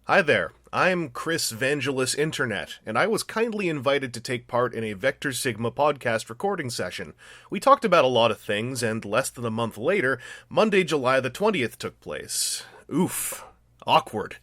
Hi there, I'm Chris Vangelus Internet, and I was kindly invited to take part in a Vector Sigma podcast recording session. We talked about a lot of things, and less than a month later, Monday, July the 20th took place. Oof. Awkward.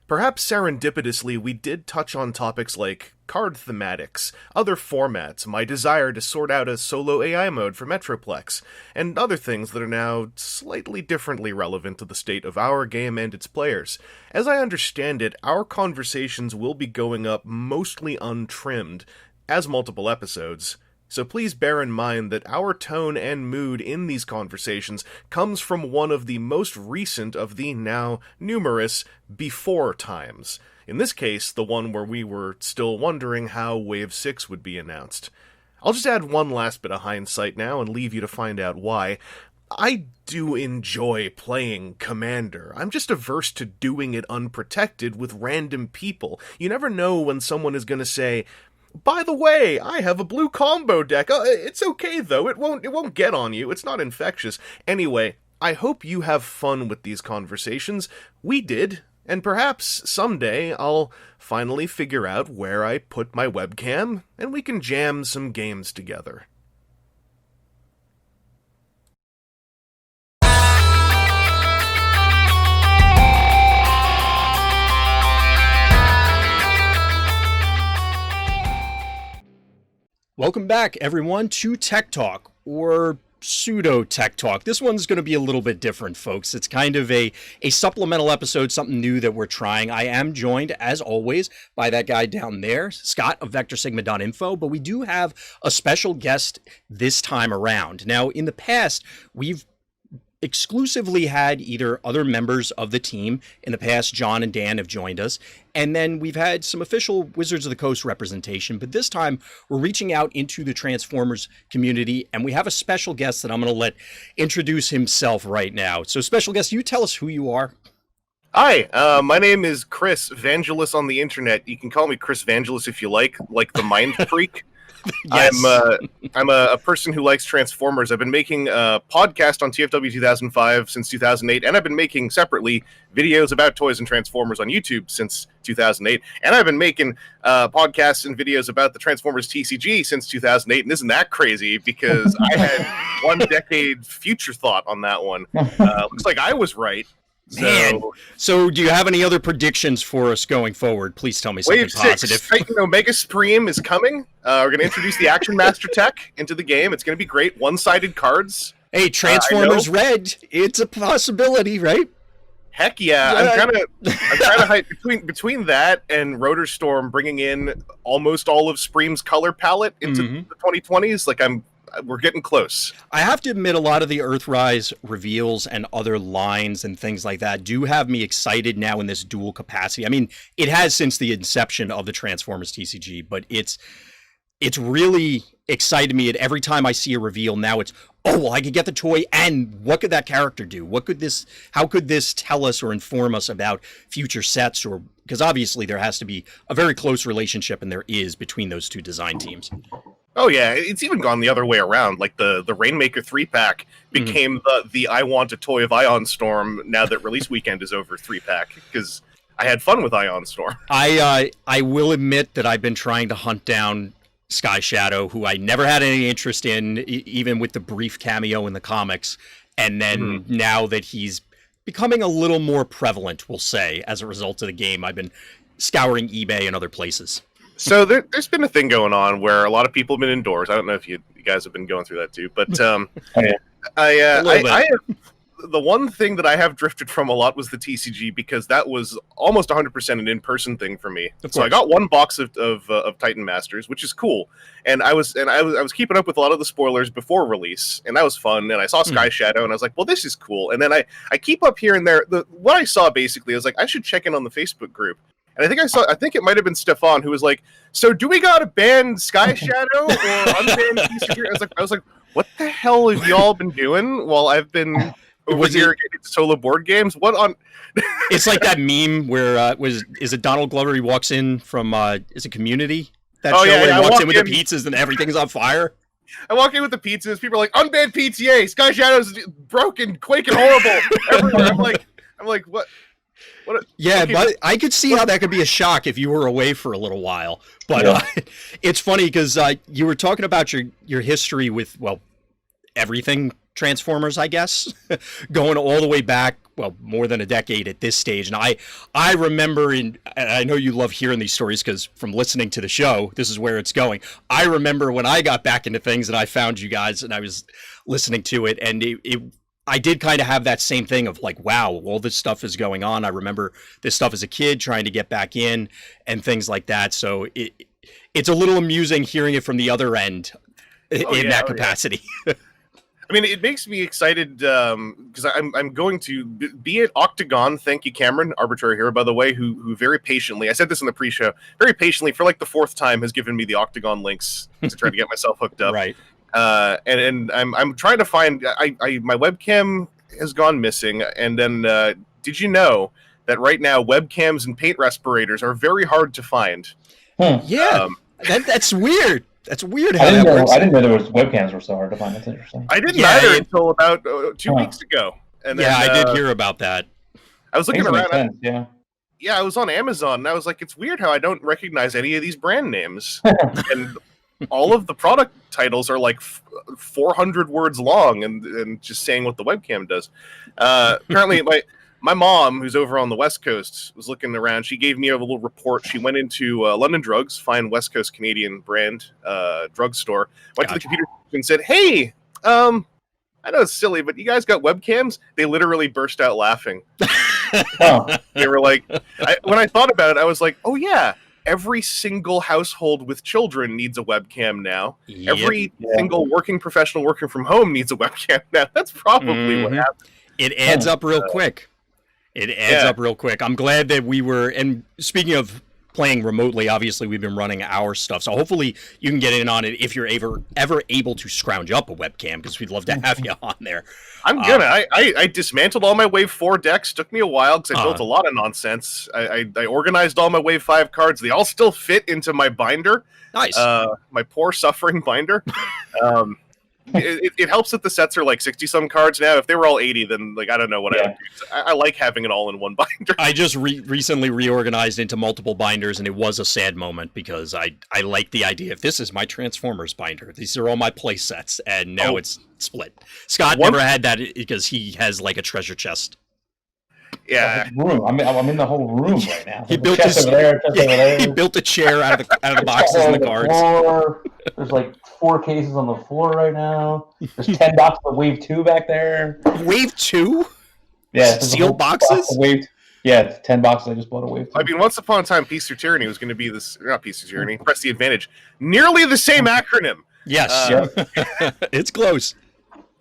Perhaps serendipitously, we did touch on topics like card thematics, other formats, my desire to sort out a solo AI mode for Metroplex, and other things that are now slightly differently relevant to the state of our game and its players. As I understand it, our conversations will be going up mostly untrimmed, as multiple episodes. So please bear in mind that our tone and mood in these conversations comes from one of the most recent of the now numerous before times. In this case, the one where we were still wondering how Wave 6 would be announced. I'll just add one last bit of hindsight now and leave you to find out why. I do enjoy playing Commander. I'm just averse to doing it unprotected with random people. You never know when someone is going to say, "By the way, I have a blue combo deck. It's okay though. It won't get on you. It's not infectious." Anyway, I hope you have fun with these conversations. We did, and perhaps someday I'll finally figure out where I put my webcam and we can jam some games together. Welcome back, everyone, to Tech Talk, or pseudo-Tech Talk. This one's going to be a little bit different, folks. It's kind of a supplemental episode, something new that we're trying. I am joined, as always, by that guy down there, Scott of VectorSigma.Info, but we do have a special guest this time around. Now, in the past, we've exclusively had either other members of the team. In the past, John and Dan have joined us. And then we've had some official Wizards of the Coast representation. But this time, we're reaching out into the Transformers community. And we have a special guest that I'm going to let introduce himself right now. So special guest, you tell us who you are. Hi, my name is Chris Vangelus on the internet. You can call me Chris Vangelus if you like the Mind Freak. Yes. I'm a person who likes Transformers. I've been making a podcast on TFW 2005 since 2008, and I've been making separately videos about toys and Transformers on YouTube since 2008, and I've been making podcasts and videos about the Transformers TCG since 2008, and isn't that crazy? Because I had 1 decade future thought on that one. Looks like I was right. Man. So do you have any other predictions for us going forward? Please tell me something Wave 6, positive. Titan Omega Supreme is coming. We're going to introduce the Action Master tech into the game. It's going to be great. One-sided cards. Hey, Transformers Red. It's a possibility, right? Heck yeah. I'm trying to hype between that and Rotor Storm bringing in almost all of Supreme's color palette into the 2020s. We're getting close. I have to admit, a lot of the Earthrise reveals and other lines and things like that do have me excited now in this dual capacity. I mean, it has since the inception of the Transformers TCG, but it's really excited me at every time I see a reveal. Now it's, oh, well, I could get the toy, and what could that character do? How could this tell us or inform us about future sets? Or because obviously there has to be a very close relationship, and there is, between those two design teams. Oh yeah, it's even gone the other way around. Like the Rainmaker 3-pack became the I want a toy of Ion Storm now that release weekend is over 3-pack, because I had fun with Ion Storm. I will admit that I've been trying to hunt down Sky Shadow, who I never had any interest in, even with the brief cameo in the comics. And then now that he's becoming a little more prevalent, we'll say, as a result of the game, I've been scouring eBay and other places. So there's been a thing going on where a lot of people have been indoors. I don't know if you guys have been going through that too, but I have, the one thing that I have drifted from a lot was the TCG, because that was almost 100% an in-person thing for me. So I got 1 box of Titan Masters, which is cool, and I was keeping up with a lot of the spoilers before release, and that was fun. And I saw Sky Shadow, and I was like, well, this is cool. And then I keep up here and there. What I saw basically, I was like, I should check in on the Facebook group. And I think it might have been Stefan who was like, so do we gotta ban Sky Shadow or unban TCG? I was like, what the hell have y'all been doing while I've been over here getting solo board games? What on? It's like that meme where is it Donald Glover? He walks in from is it Community? That show where he walks in with the pizzas and everything's on fire. I walk in with the pizzas. People are like, unban PTA. Sky Shadow's broken, quaking, horrible everywhere. I'm like, what? Yeah, but I could see how that could be a shock if you were away for a little while. But it's funny because you were talking about your history with, well, everything Transformers, I guess, going all the way back, well, more than a decade at this stage. And I remember, and I know you love hearing these stories because from listening to the show, this is where it's going. I remember when I got back into things and I found you guys and I was listening to it, and I did kind of have that same thing of like, wow, all this stuff is going on. I remember this stuff as a kid trying to get back in and things like that. So it's a little amusing hearing it from the other end in that capacity. Yeah. I mean, it makes me excited because I'm going to be at Octagon. Thank you, Cameron, Arbitrary Hero, by the way, who very patiently, I said this in the pre-show, very patiently for like the fourth time has given me the Octagon links to try to get myself hooked up. Right. And I'm trying to find. My webcam has gone missing, and then did you know that right now webcams and paint respirators are very hard to find? Yeah, that's weird. That's weird how that works. I didn't know there was webcams were so hard to find. That's interesting. I didn't either until about 2 weeks ago. And then, I did hear about that. I was looking around. Yeah, I was on Amazon, and I was like, it's weird how I don't recognize any of these brand names. And all of the product titles are like 400 words long and just saying what the webcam does. Apparently, my mom, who's over on the West Coast, was looking around. She gave me a little report. She went into London Drugs, fine West Coast Canadian brand drugstore, went to the computer and said, hey, I know it's silly, but you guys got webcams? They literally burst out laughing. They were like, when I thought about it, I was like, oh yeah, every single household with children needs a webcam now. Yep. Every single working professional working from home needs a webcam now. That's probably what happened. It adds up real quick. It adds up real quick. I'm glad that we were, and speaking of playing remotely, obviously we've been running our stuff, so hopefully you can get in on it if you're ever able to scrounge up a webcam, because we'd love to have you on there. I'm gonna. I dismantled all my Wave 4 decks. Took me a while because I built a lot of nonsense. I organized all my Wave 5 cards. They all still fit into my binder. Nice. My poor suffering binder. It helps that the sets are like 60-some cards now. If they were all 80, then like I don't know what I would do. So I like having it all in one binder. I just recently reorganized into multiple binders, and it was a sad moment because I like the idea of this is my Transformers binder. These are all my play sets, and now it's split. Scott never had that because he has like a treasure chest. Yeah, room. I'm in the whole room right now. He built he built a chair out of the boxes and the cards. Floor. There's like 4 cases on the floor right now. There's 10 boxes of Wave 2 back there. Wave 2? Yeah, sealed boxes. Yeah, 10 boxes. I just bought a Wave 2. I mean, once upon a time, Peace Through Tyranny was going to be this. Not Peace Through Tyranny. Press the Advantage. Nearly the same acronym. Yes, it's close.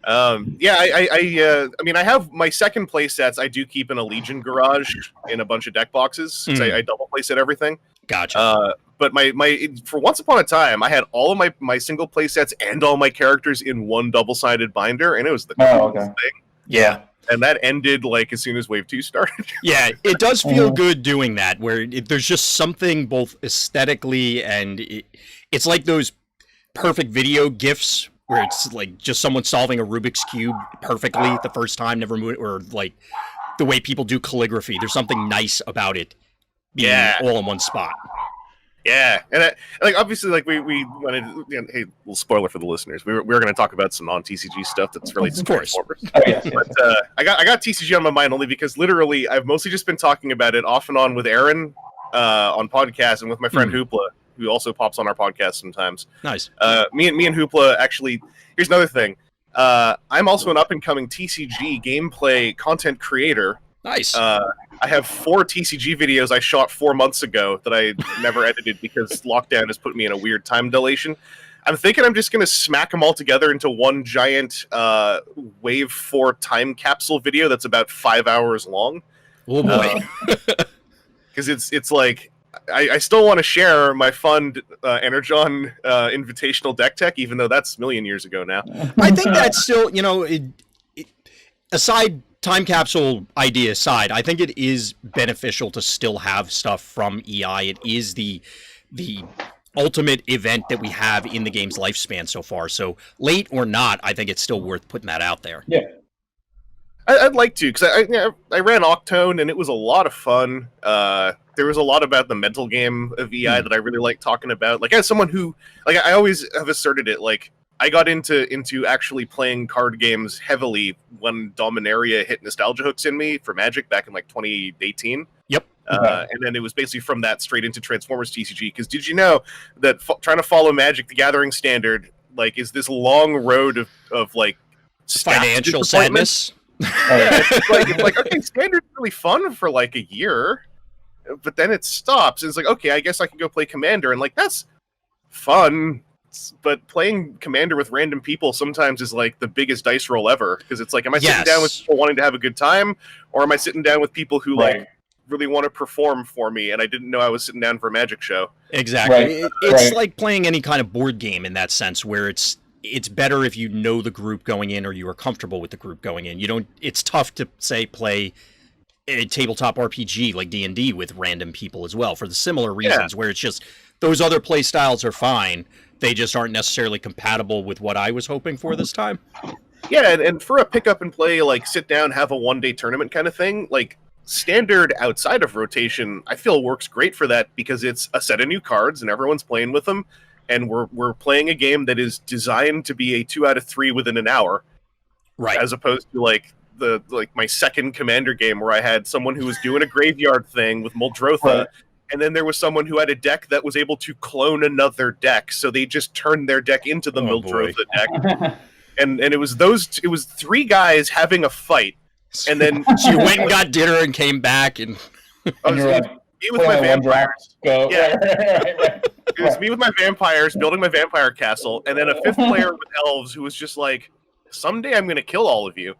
I mean, I have my second play sets. I do keep in a Legion garage in a bunch of deck boxes. I double play set everything. Gotcha. But for once upon a time, I had all of my single play sets and all my characters in one double-sided binder, and it was the coolest thing. Yeah. And that ended like as soon as Wave 2 started. Yeah, it does feel good doing that, where there's just something both aesthetically and it's like those perfect video GIFs where it's like just someone solving a Rubik's Cube perfectly the first time, never moved, or like the way people do calligraphy. There's something nice about it being all in one spot. Yeah, and like obviously, like we wanted. Hey, little spoiler for the listeners. We were going to talk about some non-TCG stuff that's related to Transformers. Oh, yes. But I got TCG on my mind only because literally I've mostly just been talking about it off and on with Aaron on podcasts and with my friend Hoopla, who also pops on our podcast sometimes. Nice. Me and Hoopla actually. Here's another thing. I'm also an up and coming TCG gameplay content creator. Nice. I have 4 TCG videos I shot 4 months ago that I never edited because lockdown has put me in a weird time dilation. I'm thinking I'm just going to smack them all together into one giant Wave 4 time capsule video that's about 5 hours long. Oh boy. Because it's like, I still want to share my fun Energon invitational deck tech, even though that's a million years ago now. I think that's still, aside time capsule idea aside, I think it is beneficial to still have stuff from EI. It is the ultimate event that we have in the game's lifespan so far. So late or not, I think it's still worth putting that out there. Yeah. I'd like to, because I ran Octone, and it was a lot of fun. There was a lot about the mental game of EI that I really like talking about. Like, as someone who, like, I always have asserted it, like, I got into actually playing card games heavily when Dominaria hit nostalgia hooks in me for Magic back in, like, 2018. Yep. And then it was basically from that straight into Transformers TCG. Because did you know that trying to follow Magic the Gathering standard, like, is this long road of like, Financial sadness? Yeah, it's like, okay, standard's really fun for like a year, but then it stops. And it's like, okay, I guess I can go play Commander, and like, that's fun. But playing Commander with random people sometimes is like the biggest dice roll ever, because it's like, am I sitting down with people wanting to have a good time, or am I sitting down with people who like really want to perform for me, and I didn't know I was sitting down for a Magic show? Exactly. It's like playing any kind of board game in that sense, where it's better if you know the group going in, or you are comfortable with the group going in. You don't. It's tough to say play a tabletop RPG like D&D with random people as well, for the similar reasons, where it's just those other play styles are fine. They just aren't necessarily compatible with what I was hoping for this time. Yeah, and for a pick up and play, like, sit down, have a one-day tournament kind of thing, like, standard outside of rotation, I feel works great for that, because it's a set of new cards and everyone's playing with them, and we're playing a game that is designed to be a 2 out of 3 within an hour, right? As opposed to like my second Commander game where I had someone who was doing a graveyard thing with Muldrotha, and then there was someone who had a deck that was able to clone another deck, so they just turned their deck into the Muldrotha deck, and it was 3 guys having a fight, and then so you went and got dinner and came back, and me with my vampires. It was me with my vampires, building my vampire castle, and then a 5th player with elves who was just like, someday I'm going to kill all of you.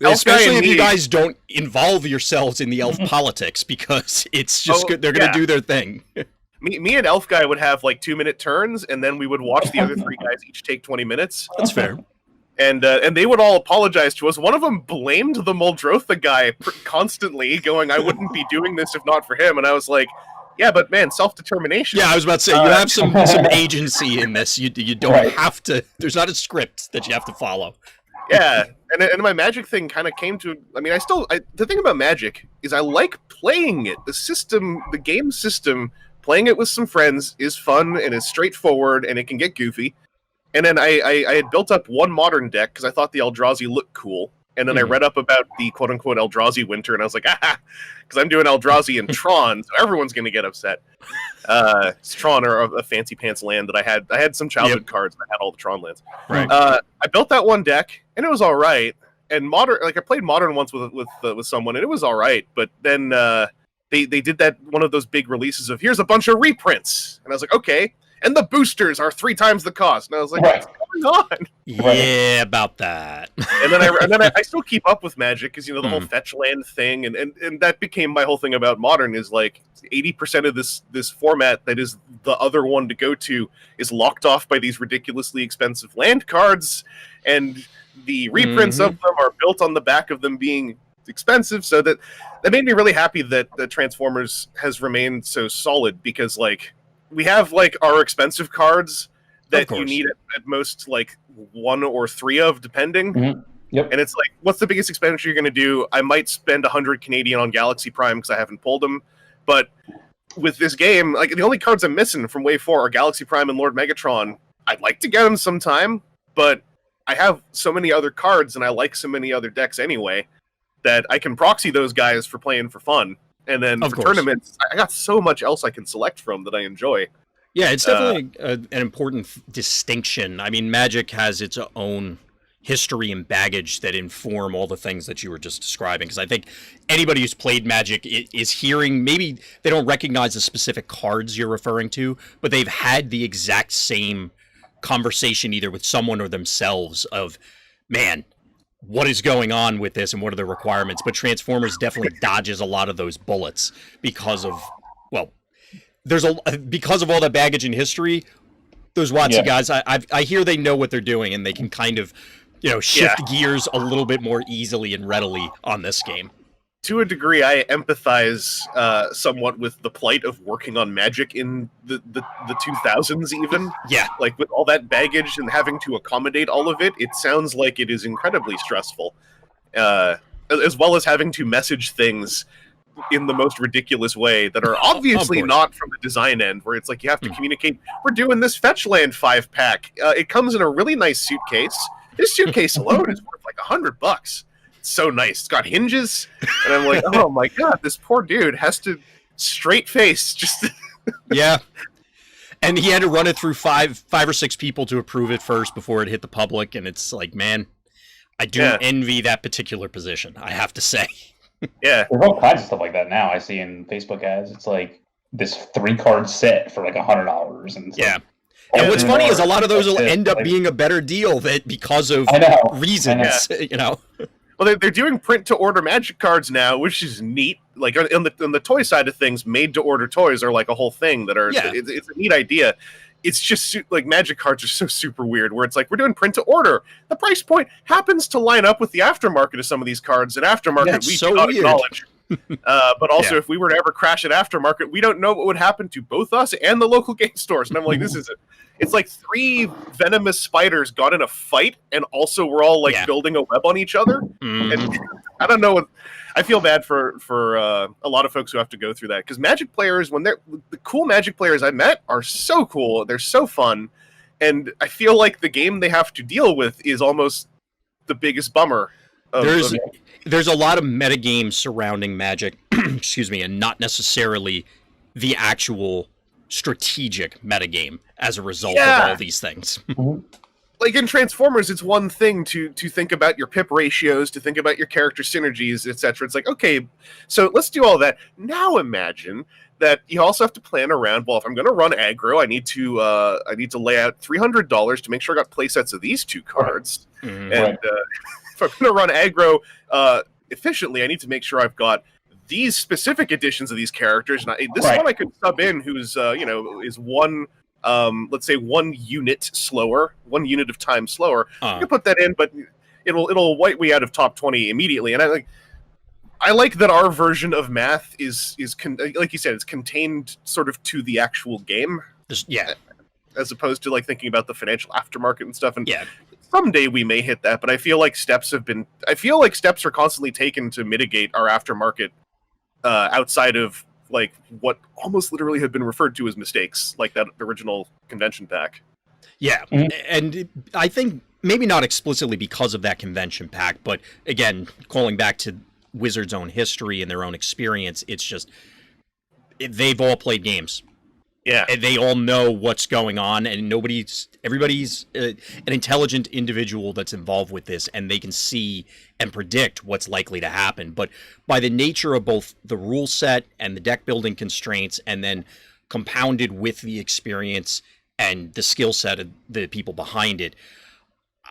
Especially if you guys don't involve yourselves in the elf politics, because it's just good. They're going to do their thing. Me and Elf Guy would have like 2-minute turns, and then we would watch the other 3 guys each take 20 minutes. That's fair. And they would all apologize to us. One of them blamed the Muldrotha guy constantly, going, I wouldn't be doing this if not for him. And I was like, yeah, but man, self-determination. Yeah, I was about to say, you have some agency in this. You don't have to, there's not a script that you have to follow. Yeah, and my Magic thing kind of came to, I mean, the thing about Magic is I like playing it. The game system, playing it with some friends is fun and is straightforward, and it can get goofy. And then I had built up one modern deck because I thought the Eldrazi looked cool. And then I read up about the quote-unquote Eldrazi winter, and I was like, because I'm doing Eldrazi and Tron, so everyone's going to get upset. It's Tron, or a fancy pants land that I had. I had some childhood cards that had all the Tron lands. Right. I built that one deck, and it was all right. And modern, like, I played modern once with someone, and it was all right. But then they did that one of those big releases of, here's a bunch of reprints, and I was like, okay. And the boosters are 3 times the cost. And I was like, what's going on? Yeah, about that. And then I still keep up with Magic, because, the whole fetch land thing, and that became my whole thing about Modern, is like 80% of this format that is the other one to go to is locked off by these ridiculously expensive land cards, and the reprints of them are built on the back of them being expensive. So that made me really happy that Transformers has remained so solid, because like, we have like our expensive cards that you need at most like 1 or 3 of, depending. Yep. And it's like, what's the biggest expenditure you're going to do? I might spend 100 Canadian on Galaxy Prime because I haven't pulled them. But with this game, like, the only cards I'm missing from Wave 4 are Galaxy Prime and Lord Megatron. I'd like to get them sometime, but I have so many other cards and I like so many other decks anyway that I can proxy those guys for playing for fun. And then for tournaments, I got so much else I can select from that I enjoy. Yeah, it's definitely an important distinction. I mean, Magic has its own history and baggage that inform all the things that you were just describing. Because I think anybody who's played Magic is hearing, maybe they don't recognize the specific cards you're referring to, but they've had the exact same conversation either with someone or themselves of, man, what is going on with this and what are the requirements? But Transformers definitely dodges a lot of those bullets because of, well, because of all that baggage in history. Those WotC guys, I hear they know what they're doing, and they can kind of, shift gears a little bit more easily and readily on this game. To a degree, I empathize somewhat with the plight of working on Magic in the 2000s even. Yeah. Like, with all that baggage and having to accommodate all of it, it sounds like it is incredibly stressful. as well as having to message things in the most ridiculous way that are obviously not from the design end, where it's like you have to communicate, we're doing this Fetchland 5-pack. It comes in a really nice suitcase. This suitcase alone is worth like $100. It's so nice. It's got hinges. And I'm like, oh my God, this poor dude has to straight face just... Yeah. And he had to run it through five or six people to approve it first before it hit the public. And it's like, man, I do envy that particular position, I have to say. Yeah. There's all kinds of stuff like that now I see in Facebook ads. It's like this 3-card set for like $100. And like, and what's funny is a lot of those will end up being a better deal because of reasons, you know. Well, they're doing print-to-order Magic cards now, which is neat. Like, on the toy side of things, made-to-order toys are like a whole thing that are... Yeah. It's a neat idea. It's just, like, Magic cards are so super weird, where it's like, we're doing print-to-order. The price point happens to line up with the aftermarket of some of these cards, and aftermarket we do not acknowledge. But also, if we were to ever crash at aftermarket, we don't know what would happen to both us and the local game stores. And I'm like, this is it. It's like 3 venomous spiders got in a fight, and also we're all like building a web on each other. And I don't know. I feel bad for a lot of folks who have to go through that, because Magic players, the cool Magic players I met are so cool. They're so fun, and I feel like the game they have to deal with is almost the biggest bummer. There's a lot of metagames surrounding Magic, excuse me, and not necessarily the actual strategic metagame as a result of all these things. Like in Transformers, it's one thing to think about your pip ratios, to think about your character synergies, etc. It's like, okay, so let's do all that. Now imagine that you also have to plan around, well, if I'm going to run aggro, I need to lay out $300 to make sure I got playsets of these 2 cards. And if I'm going to run aggro efficiently, I need to make sure I've got these specific editions of these characters. And this one I could sub in who's, is one, let's say 1 unit slower, 1 unit of time slower. You can put that in, but it'll wipe me out of top 20 immediately. And I like that our version of math is like you said, it's contained sort of to the actual game. As opposed to like thinking about the financial aftermarket and stuff. And someday we may hit that, but I feel like steps are constantly taken to mitigate our aftermarket outside of like what almost literally have been referred to as mistakes, like that original convention pack. Yeah, and I think maybe not explicitly because of that convention pack, but again, calling back to Wizards' own history and their own experience, it's just they've all played games. Yeah, and they all know what's going on, and everybody's an intelligent individual that's involved with this, and they can see and predict what's likely to happen. But by the nature of both the rule set and the deck building constraints, and then compounded with the experience and the skill set of the people behind it,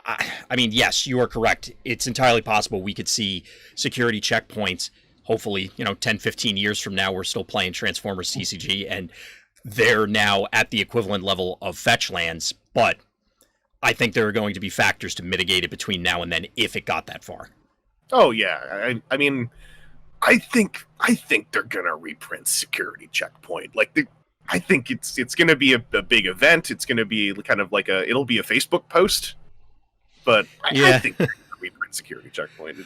I mean, yes, you are correct. It's entirely possible we could see security checkpoints. Hopefully, 10, 15 years from now, we're still playing Transformers TCG, and they're now at the equivalent level of Fetchlands, but I think there are going to be factors to mitigate it between now and then if it got that far. Oh yeah, I mean, I think they're gonna reprint Security Checkpoint. Like, I think it's gonna be a big event. It's gonna be kind of like it'll be a Facebook post, but I think they're gonna reprint Security Checkpoint.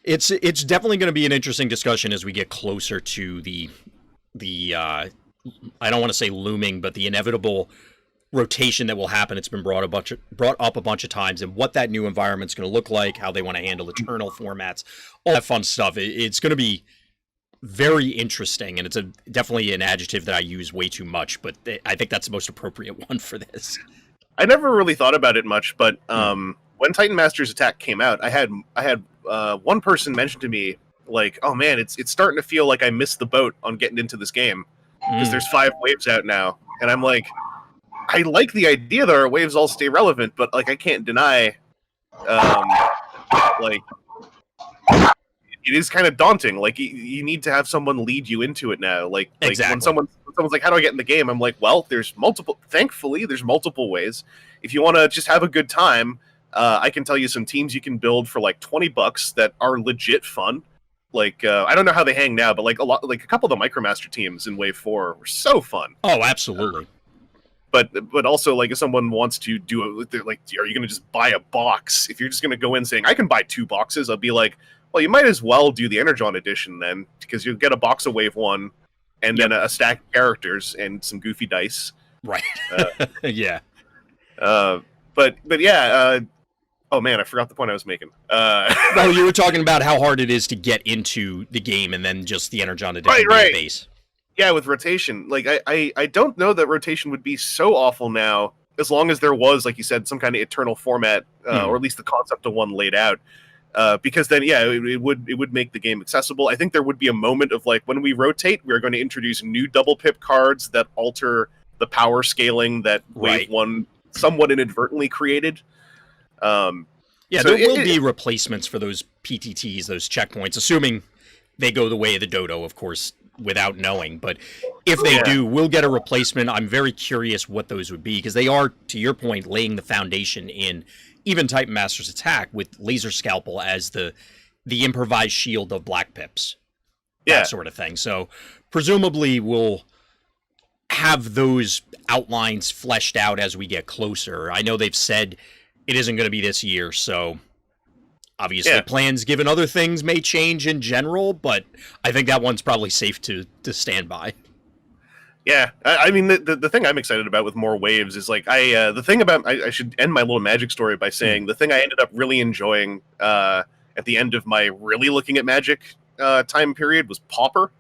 It's definitely going to be an interesting discussion as we get closer to the I don't want to say looming, but the inevitable rotation that will happen. It's been brought up a bunch of times, and what that new environment's going to look like, how they want to handle eternal formats, all that fun stuff. It's going to be very interesting, and it's definitely an adjective that I use way too much, but I think that's the most appropriate one for this. I never really thought about it much, but when Titan Master's Attack came out, I had one person mention to me, like, oh man, it's starting to feel like I missed the boat on getting into this game. Because there's 5 waves out now, and I'm like, I like the idea that our waves all stay relevant, but like I can't deny, like it is kind of daunting. Like you need to have someone lead you into it now. Like when someone's like, "How do I get in the game?" I'm like, "Well, Thankfully, there's multiple ways. If you want to just have a good time, I can tell you some teams you can build for like $20 that are legit fun." Like, I don't know how they hang now, but a couple of the MicroMaster teams in Wave 4 were so fun. Oh, absolutely. But also, like, if someone wants to do it, they're like, are you going to just buy a box? If you're just going to go in saying, I can buy 2 boxes, I'll be like, Well, you might as well do the Energon edition then, because you'll get a box of Wave 1, and then a stack of characters and some goofy dice. Right. Yeah. But yeah, oh man, I forgot the point I was making. Well, you were talking about how hard it is to get into the game, and then just the Energon edition being base. Yeah, with rotation. Like, I don't know that rotation would be so awful now, as long as there was, like you said, some kind of eternal format, or at least the concept of one laid out. Because then, yeah, it would make the game accessible. I think there would be a moment of, like, when we rotate, we're going to introduce new double pip cards that alter the power scaling that Wave 1 somewhat inadvertently created. Yeah, so there will be replacements for those PTTs, those checkpoints, assuming they go the way of the dodo, of course, without knowing. But if they do, we'll get a replacement. I'm very curious what those would be, because they are, to your point, laying the foundation in even Titan Master's Attack with Laser Scalpel as the improvised shield of Black Pips. That sort of thing. So presumably we'll have those outlines fleshed out as we get closer. I know they've said it isn't going to be this year, so obviously plans given other things may change in general, but I think that one's probably safe to stand by. Yeah, I mean, the thing I'm excited about with more waves is, like, the thing about, I should end my little Magic story by saying the thing I ended up really enjoying at the end of my really looking at Magic time period was Pauper.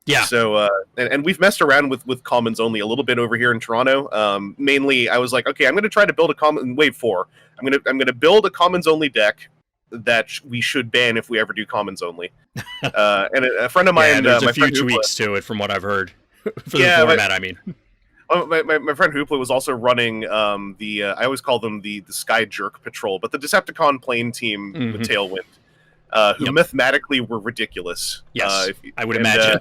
Yeah. So, and we've messed around with commons only a little bit over here in Toronto. Mainly, I was like, okay, I'm going to try to build a common Wave 4. I'm going to build a commons only deck that we should ban if we ever do commons only. And a friend of mine, there's my a few friend tweaks to it from what I've heard. For the format, I mean. My friend Hoopla was also running I always call them the Sky Jerk Patrol, but the Decepticon plane team with Tailwind, who mathematically were ridiculous. Yes, I would imagine.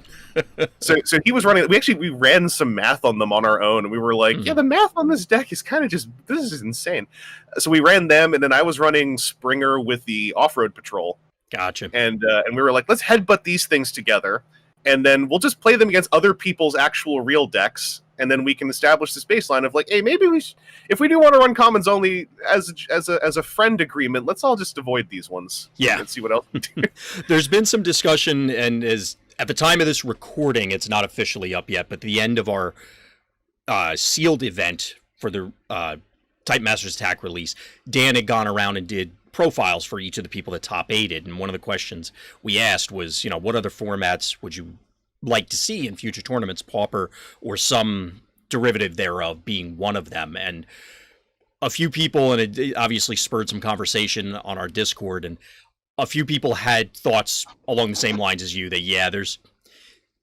So he was running. We ran some math on them on our own, and we were like, yeah, the math on this deck is kind of this is insane. So we ran them, and then I was running Springer with the Off-Road Patrol. Gotcha. And we were like, let's headbutt these things together, and then we'll just play them against other people's actual real decks, and then we can establish this baseline of, like, hey, maybe if we do want to run commons only as a friend agreement, let's all just avoid these ones. Yeah. And see what else we do. There's been some discussion, and at the time of this recording, it's not officially up yet, but at the end of our sealed event for the Titan Masters Attack release, Dan had gone around and did profiles for each of the people that top 8'd, and one of the questions we asked was, what other formats would you like to see in future tournaments, Pauper or some derivative thereof being one of them. And a few people, and it obviously spurred some conversation on our Discord, and a few people had thoughts along the same lines as you, that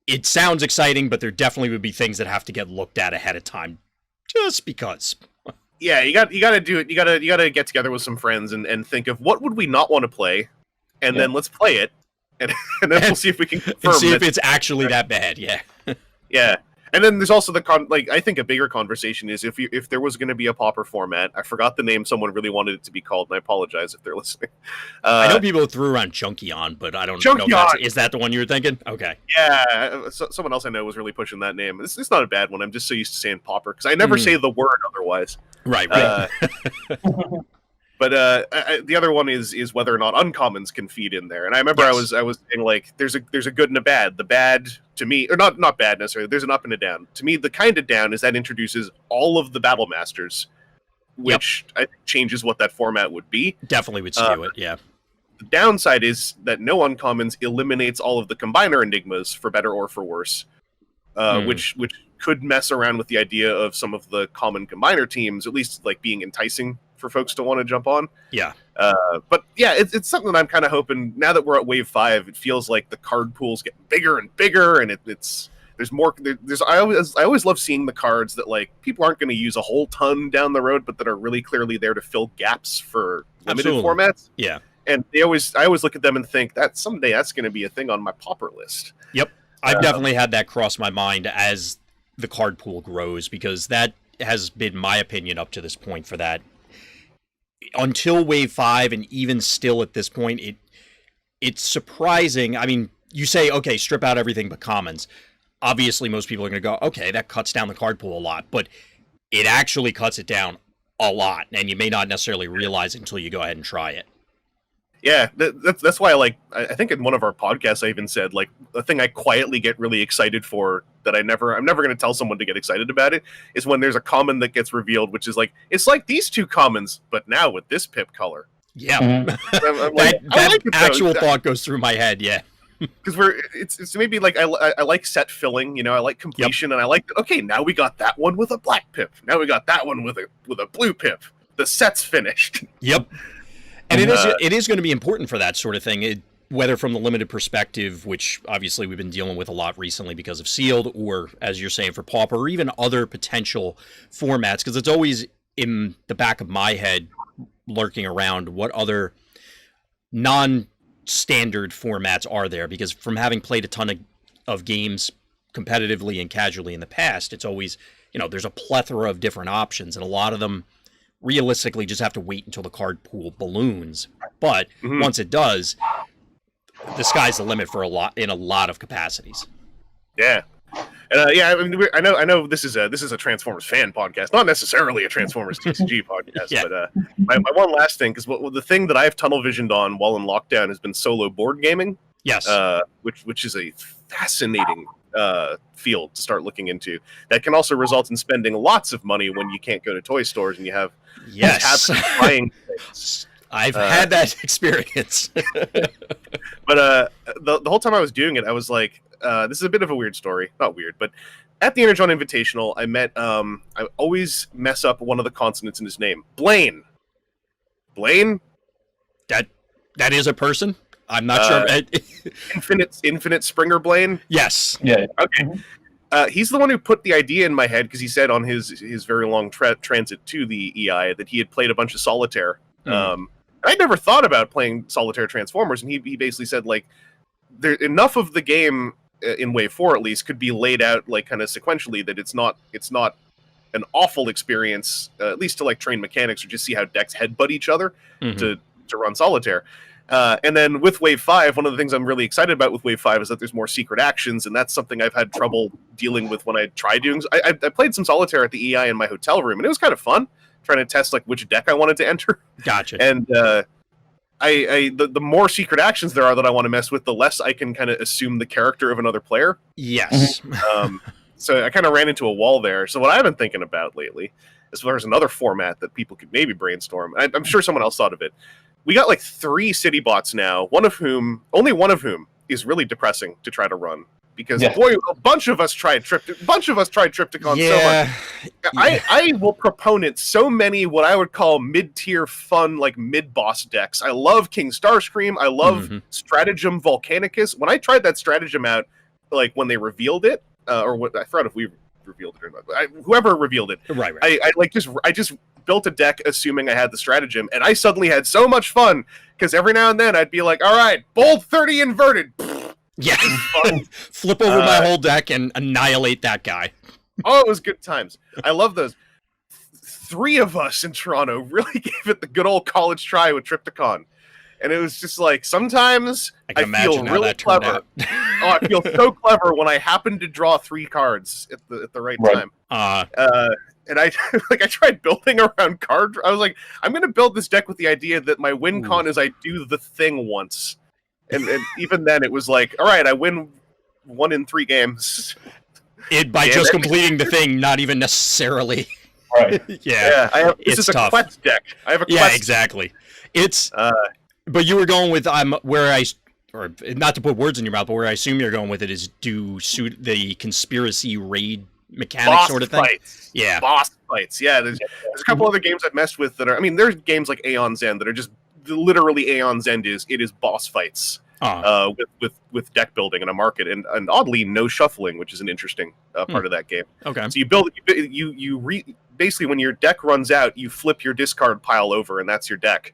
it sounds exciting, but there definitely would be things that have to get looked at ahead of time, just because. Yeah, you got to do it. You got to get together with some friends and think of what would we not want to play, and then let's play it, and then we'll see if we can confirm and see if it's actually that bad. Yeah. Yeah. And then there's also I think a bigger conversation is if there was going to be a Pauper format. I forgot the name someone really wanted it to be called, and I apologize if they're listening. I know people threw around Junkion, but I don't know. Is that the one you were thinking? Okay. Yeah, someone else I know was really pushing that name. It's not a bad one. I'm just so used to saying Pauper because I never say the word otherwise. Right. But the other one is whether or not uncommons can feed in there. And I remember I was saying, like, there's a good and a bad. The bad to me, or not bad necessarily, there's an up and a down. To me, the kind of down is that introduces all of the Battle Masters, which I think changes what that format would be. Definitely would skew it, yeah. The downside is that no uncommons eliminates all of the combiner enigmas, for better or for worse, which could mess around with the idea of some of the common combiner teams, at least like being enticing for folks to want to jump on. Yeah. But yeah, it's something that I'm kind of hoping, now that we're at Wave 5, it feels like the card pool's getting bigger and bigger, and there's more. I always love seeing the cards that, like, people aren't going to use a whole ton down the road, but that are really clearly there to fill gaps for limited formats. Yeah. And I always look at them and think that someday that's going to be a thing on my Pauper list. Yep. I've definitely had that cross my mind as the card pool grows, because that has been my opinion up to this point for that. Until Wave 5, and even still at this point, it's surprising. I mean, you say, okay, strip out everything but commons. Obviously, most people are going to go, okay, that cuts down the card pool a lot, but it actually cuts it down a lot, and you may not necessarily realize it until you go ahead and try it. Yeah, that's why I think in one of our podcasts I even said like the thing I quietly get really excited for that I'm never going to tell someone to get excited about it is when there's a common that gets revealed, which is like it's like these two commons, but now with this pip color. Yeah, I'm like, that like it, actual thought goes through my head. Yeah, because it's maybe like I like set filling, I like completion, and I like okay, now we got that one with a black pip, now we got that one with a blue pip. The set's finished. Yep. And it is going to be important for that sort of thing, whether from the limited perspective, which obviously we've been dealing with a lot recently because of Sealed, or as you're saying for Pauper, or even other potential formats, because it's always in the back of my head lurking around what other non-standard formats are there, because from having played a ton of games competitively and casually in the past, it's always, there's a plethora of different options, and a lot of them realistically just have to wait until the card pool balloons. But once it does, the sky's the limit for a lot of capacities. Yeah. I mean, I know this is a Transformers fan podcast, not necessarily a Transformers TCG podcast. Yeah. But my one last thing, because the thing that I've tunnel visioned on while in lockdown has been solo board gaming. Yes. Which is a fascinating field to start looking into. That can also result in spending lots of money when you can't go to toy stores and you have tabs buying things. I've had that experience. But the whole time I was doing it, I was like, this is a bit of a weird story. Not weird, but at the Energon Invitational, I met, I always mess up one of the consonants in his name. Blaine? That is a person? I'm not sure. Infinite Springer Blaine? Yes. Yeah. Okay. He's the one who put the idea in my head because he said on his very long transit to the EI that he had played a bunch of Solitaire. I'd never thought about playing Solitaire Transformers, and he basically said like there enough of the game in Wave 4 at least could be laid out like kind of sequentially that it's not an awful experience, at least to like train mechanics or just see how decks headbutt each other to run Solitaire. And then with Wave 5, one of the things I'm really excited about with Wave 5 is that there's more secret actions, and that's something I've had trouble dealing with when I try doing. I played some Solitaire at the EI in my hotel room, and it was kind of fun trying to test like which deck I wanted to enter. Gotcha. And the more secret actions there are that I want to mess with, the less I can kind of assume the character of another player. Yes. So I kind of ran into a wall there. So what I've been thinking about lately, as far as another format that people could maybe brainstorm, I'm sure someone else thought of it. We got like 3 city bots now, only one of whom is really depressing to try to run. Because boy, a bunch of us tried Triptychon so much. I will proponent so many what I would call mid-tier fun, like mid-boss decks. I love King Starscream. I love Stratagem Volcanicus. When I tried that stratagem out, like when they revealed it, or what I forgot if we revealed it or not. Whoever revealed it, right. I just built a deck assuming I had the stratagem, and I suddenly had so much fun because every now and then I'd be like, "All right, bold 30 inverted." Yeah, flip over my whole deck and annihilate that guy. Oh, it was good times. I love those. 3 of us in Toronto really gave it the good old college try with Triptychon. And it was just like, sometimes I feel really clever. I feel so clever when I happen to draw 3 cards at the right time. And I tried building around card. I was like, I'm going to build this deck with the idea that my win con is I do the thing once. And even then, it was like, all right, I win 1 in 3 games. By just completing the thing, not even necessarily. Right. Yeah. This is a quest deck. I have a quest. Yeah, exactly. It's. But you were going with or not to put words in your mouth, but where I assume you're going with it is do suit the conspiracy raid mechanic boss sort of thing. Fights. Yeah, boss fights. Yeah, there's a couple other games I've messed with that are. I mean, there's games like Aeon's End that are just literally Aeon's End is boss fights with deck building and a market and oddly no shuffling, which is an interesting part of that game. Okay, so you build basically when your deck runs out, you flip your discard pile over and that's your deck.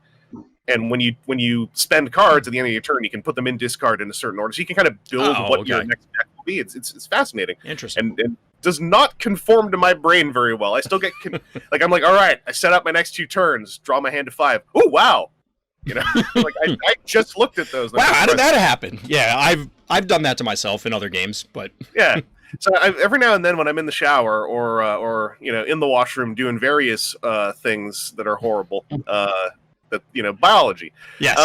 And when you spend cards at the end of your turn, you can put them in discard in a certain order, so you can kind of build what your next deck will be. It's fascinating, interesting, and does not conform to my brain very well. I still get like I'm like, all right, I set up my next 2 turns, draw my hand to 5. Oh wow, like I just looked at those. Wow, how did that happen? Yeah, I've done that to myself in other games, but yeah. So every now and then when I'm in the shower or in the washroom doing various things that are horrible. That biology. Yes.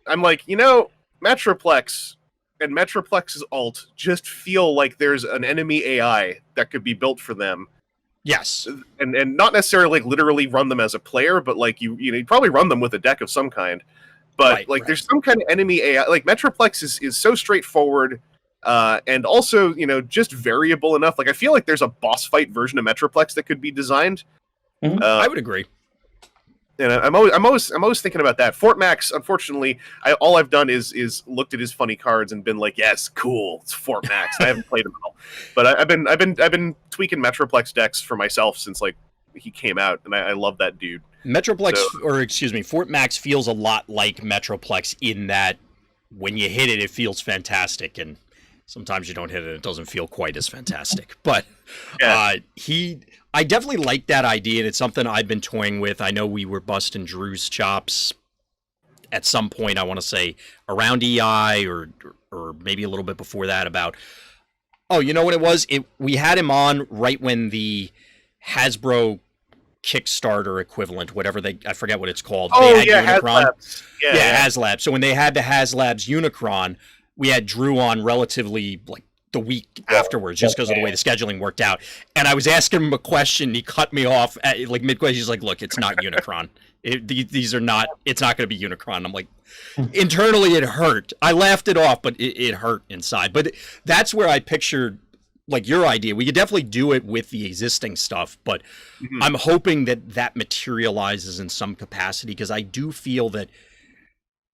I'm like, Metroplex and Metroplex's alt just feel like there's an enemy AI that could be built for them. Yes. And not necessarily like literally run them as a player, but like you probably run them with a deck of some kind. But there's some kind of enemy AI. Like Metroplex is so straightforward, and also just variable enough. Like I feel like there's a boss fight version of Metroplex that could be designed. Mm-hmm. I would agree. And I'm always thinking about that. Fort Max, unfortunately, all I've done is looked at his funny cards and been like, yes, cool, it's Fort Max. I haven't played him at all, but I've been tweaking Metroplex decks for myself since like he came out, and I love that dude. Fort Max feels a lot like Metroplex in that when you hit it, it feels fantastic, and sometimes you don't hit it, it doesn't feel quite as fantastic. But I definitely like that idea, and it's something I've been toying with. I know we were busting Drew's chops at some point, I want to say, around EI or maybe a little bit before that about, you know what it was? We had him on right when the Hasbro Kickstarter equivalent, whatever I forget what it's called. They had Unicron. HasLabs. So when they had the HasLabs Unicron, we had Drew on relatively like the week afterwards, just because of the way the scheduling worked out. And I was asking him a question, he cut me off at like mid-question. He's like, look, it's not Unicron. These are not, it's not going to be Unicron. I'm like, internally it hurt. I laughed it off, but it hurt inside. But that's where I pictured like your idea. We could definitely do it with the existing stuff, but I'm hoping that materializes in some capacity, because I do feel that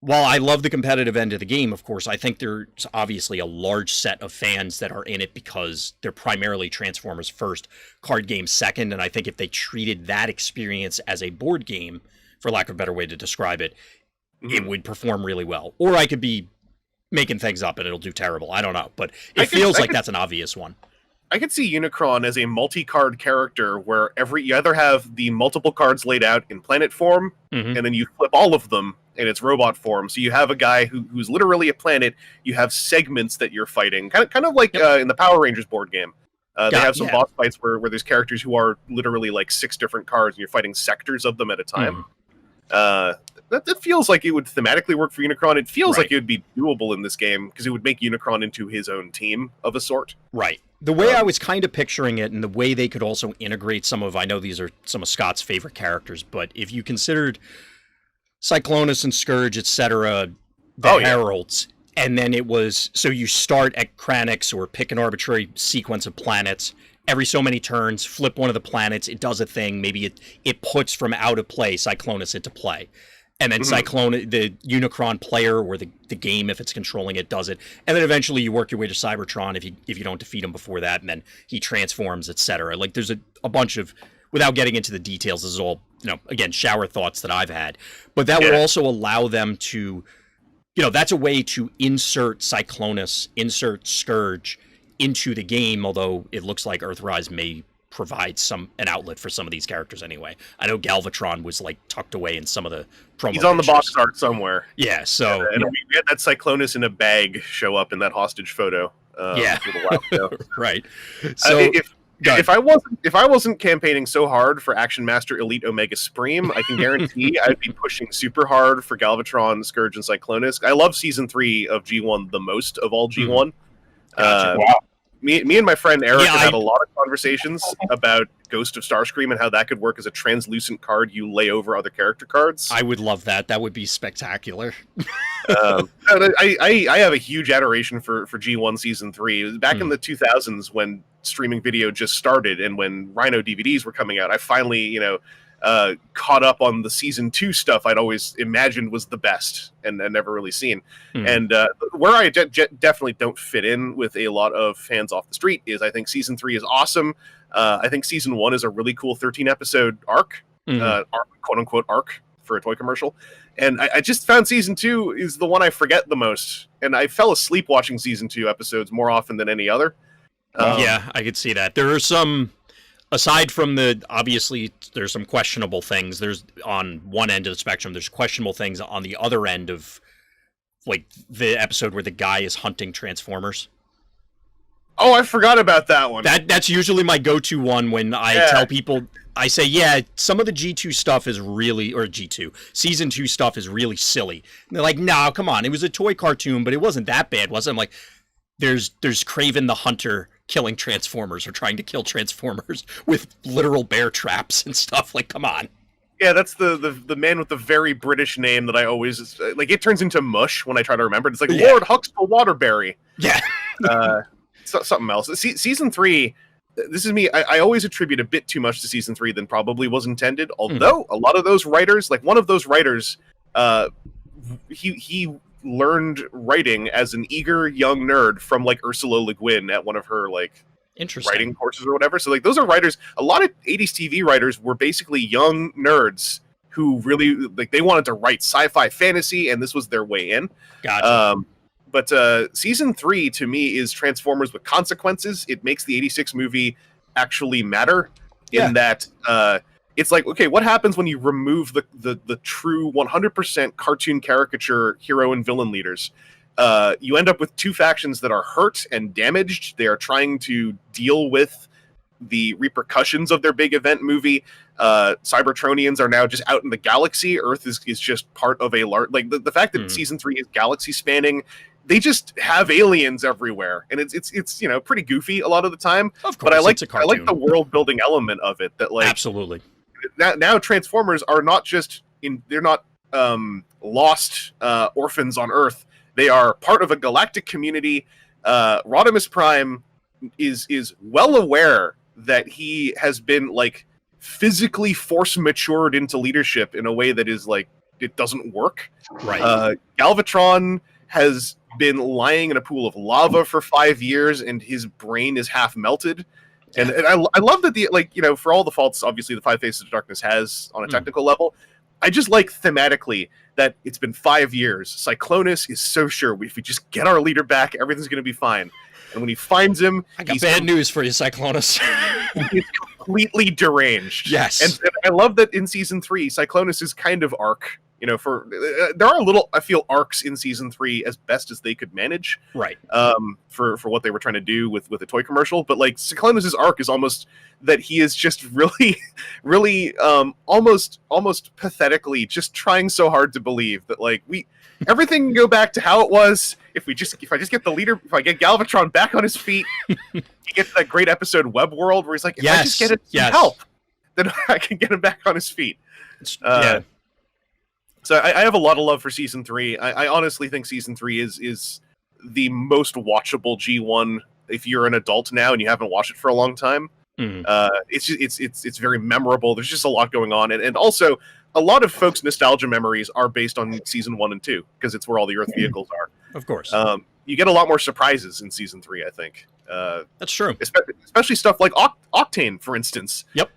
while I love the competitive end of the game, of course, I think there's obviously a large set of fans that are in it because they're primarily Transformers first, card game second, and I think if they treated that experience as a board game, for lack of a better way to describe it, it would perform really well. Or I could be making things up and it'll do terrible. I don't know, but it feels like that's an obvious one. I could see Unicron as a multi-card character where you either have the multiple cards laid out in planet form, and then you flip all of them in its robot form. So you have a guy who's literally a planet. You have segments that you're fighting, kind of like in the Power Rangers board game. They have some boss fights where there's characters who are literally like 6 different cards, and you're fighting sectors of them at a time. That feels like it would thematically work for Unicron. It feels like it would be doable in this game, because it would make Unicron into his own team of a sort. Right. The way I was kind of picturing it, and the way they could also integrate I know these are some of Scott's favorite characters, but if you considered Cyclonus and Scourge, etc., Heralds, and then it was, so you start at Kranix or pick an arbitrary sequence of planets, every so many turns, flip one of the planets, it does a thing, maybe it puts from out of play Cyclonus into play. And then the Unicron player or the game, if it's controlling it, does it. And then eventually you work your way to Cybertron if you don't defeat him before that, and then he transforms, etc. Like there's a bunch of, without getting into the details, this is all, again, shower thoughts that I've had. But that would also allow them to, that's a way to insert Cyclonus, insert Scourge into the game, although it looks like Earthrise may provide an outlet for some of these characters anyway. I know Galvatron was like tucked away in some of the promo He's on pictures. The box art somewhere. Yeah, so and we had that Cyclonus in a bag show up in that hostage photo. A while ago. Right. So if I wasn't campaigning so hard for Action Master Elite Omega Supreme, I can guarantee I'd be pushing super hard for Galvatron, Scourge, and Cyclonus. I love Season 3 of G1 the most of all G1. Gotcha. Wow. Me and my friend Eric have had a lot of conversations about Ghost of Starscream and how that could work as a translucent card you lay over other character cards. I would love that. That would be spectacular. I have a huge adoration for G1 Season 3. Back in the 2000s when streaming video just started and when Rhino DVDs were coming out, I finally, caught up on the Season 2 stuff I'd always imagined was the best and never really seen. And where I definitely don't fit in with a lot of fans off the street is I think Season 3 is awesome. I think Season 1 is a really cool 13-episode arc, quote-unquote arc for a toy commercial. And I just found Season 2 is the one I forget the most. And I fell asleep watching Season 2 episodes more often than any other. Yeah, I could see that. There are some... Aside from obviously, there's some questionable things. There's on one end of the spectrum, there's questionable things on the other end of, like, the episode where the guy is hunting Transformers. Oh, I forgot about that one. That's usually my go-to one when I tell people. I say, yeah, some of the G2 stuff is really, or G2, Season 2 stuff is really silly. And they're like, no, come on, it was a toy cartoon, but it wasn't that bad, was it? I'm like, there's Kraven the Hunter killing Transformers or trying to kill Transformers with literal bear traps and stuff. Like, come on. Yeah, that's the man with the very British name that I always, like, it turns into mush when I try to remember it. It's like, Lord Huxtable Waterbury. Yeah. Something else. Season 3... This is me. I always attribute a bit too much to season 3 than probably was intended. Although a lot of those writers, like one of those writers, he learned writing as an eager young nerd from like Ursula Le Guin at one of her like writing courses or whatever. So like those are writers. A lot of 80s TV writers were basically young nerds who really like they wanted to write sci-fi fantasy, and this was their way in. Gotcha. But season 3 to me is Transformers with consequences. It makes the 86 movie actually matter in that it's like, okay, what happens when you remove the true 100% cartoon caricature hero and villain leaders? You end up with two factions that are hurt and damaged. They are trying to deal with the repercussions of their big event movie. Cybertronians are now just out in the galaxy. Earth is just part of a large... Like, the fact that season 3 is galaxy spanning, they just have aliens everywhere, and it's you know, pretty goofy a lot of the time. Of course, but I like the world building element of it. That like absolutely now Transformers are not just they're not lost orphans on Earth. They are part of a galactic community. Rodimus Prime is well aware that he has been like physically force matured into leadership in a way that is like it doesn't work. Right. Galvatron has been lying in a pool of lava for 5 years, and his brain is half melted. And I love that the, like, you know, for all the faults obviously the Five Faces of Darkness has on a technical level, I just like thematically that it's been 5 years. Cyclonus is so sure if we just get our leader back, everything's going to be fine. And when he finds him, I got bad news for you, Cyclonus. He's completely deranged. Yes, and I love that in season 3, Cyclonus' kind of arc. You know, for there are little, I feel, arcs in season 3 as best as they could manage, right? For what they were trying to do with a toy commercial, but like Cyclonus' arc is almost that he is just really, almost pathetically just trying so hard to believe that like everything can go back to how it was if I just get the leader, if I get Galvatron back on his feet. He gets that great episode Web World where he's like, if I just get some help, then I can get him back on his feet. So I have a lot of love for season 3. I honestly think season 3 is the most watchable G1 if you're an adult now and you haven't watched it for a long time. It's very memorable. There's just a lot going on, and also a lot of folks' nostalgia memories are based on season 1 and 2 because it's where all the Earth vehicles are. Of course, you get a lot more surprises in season 3. I think that's true, especially stuff like Octane, for instance. Yep.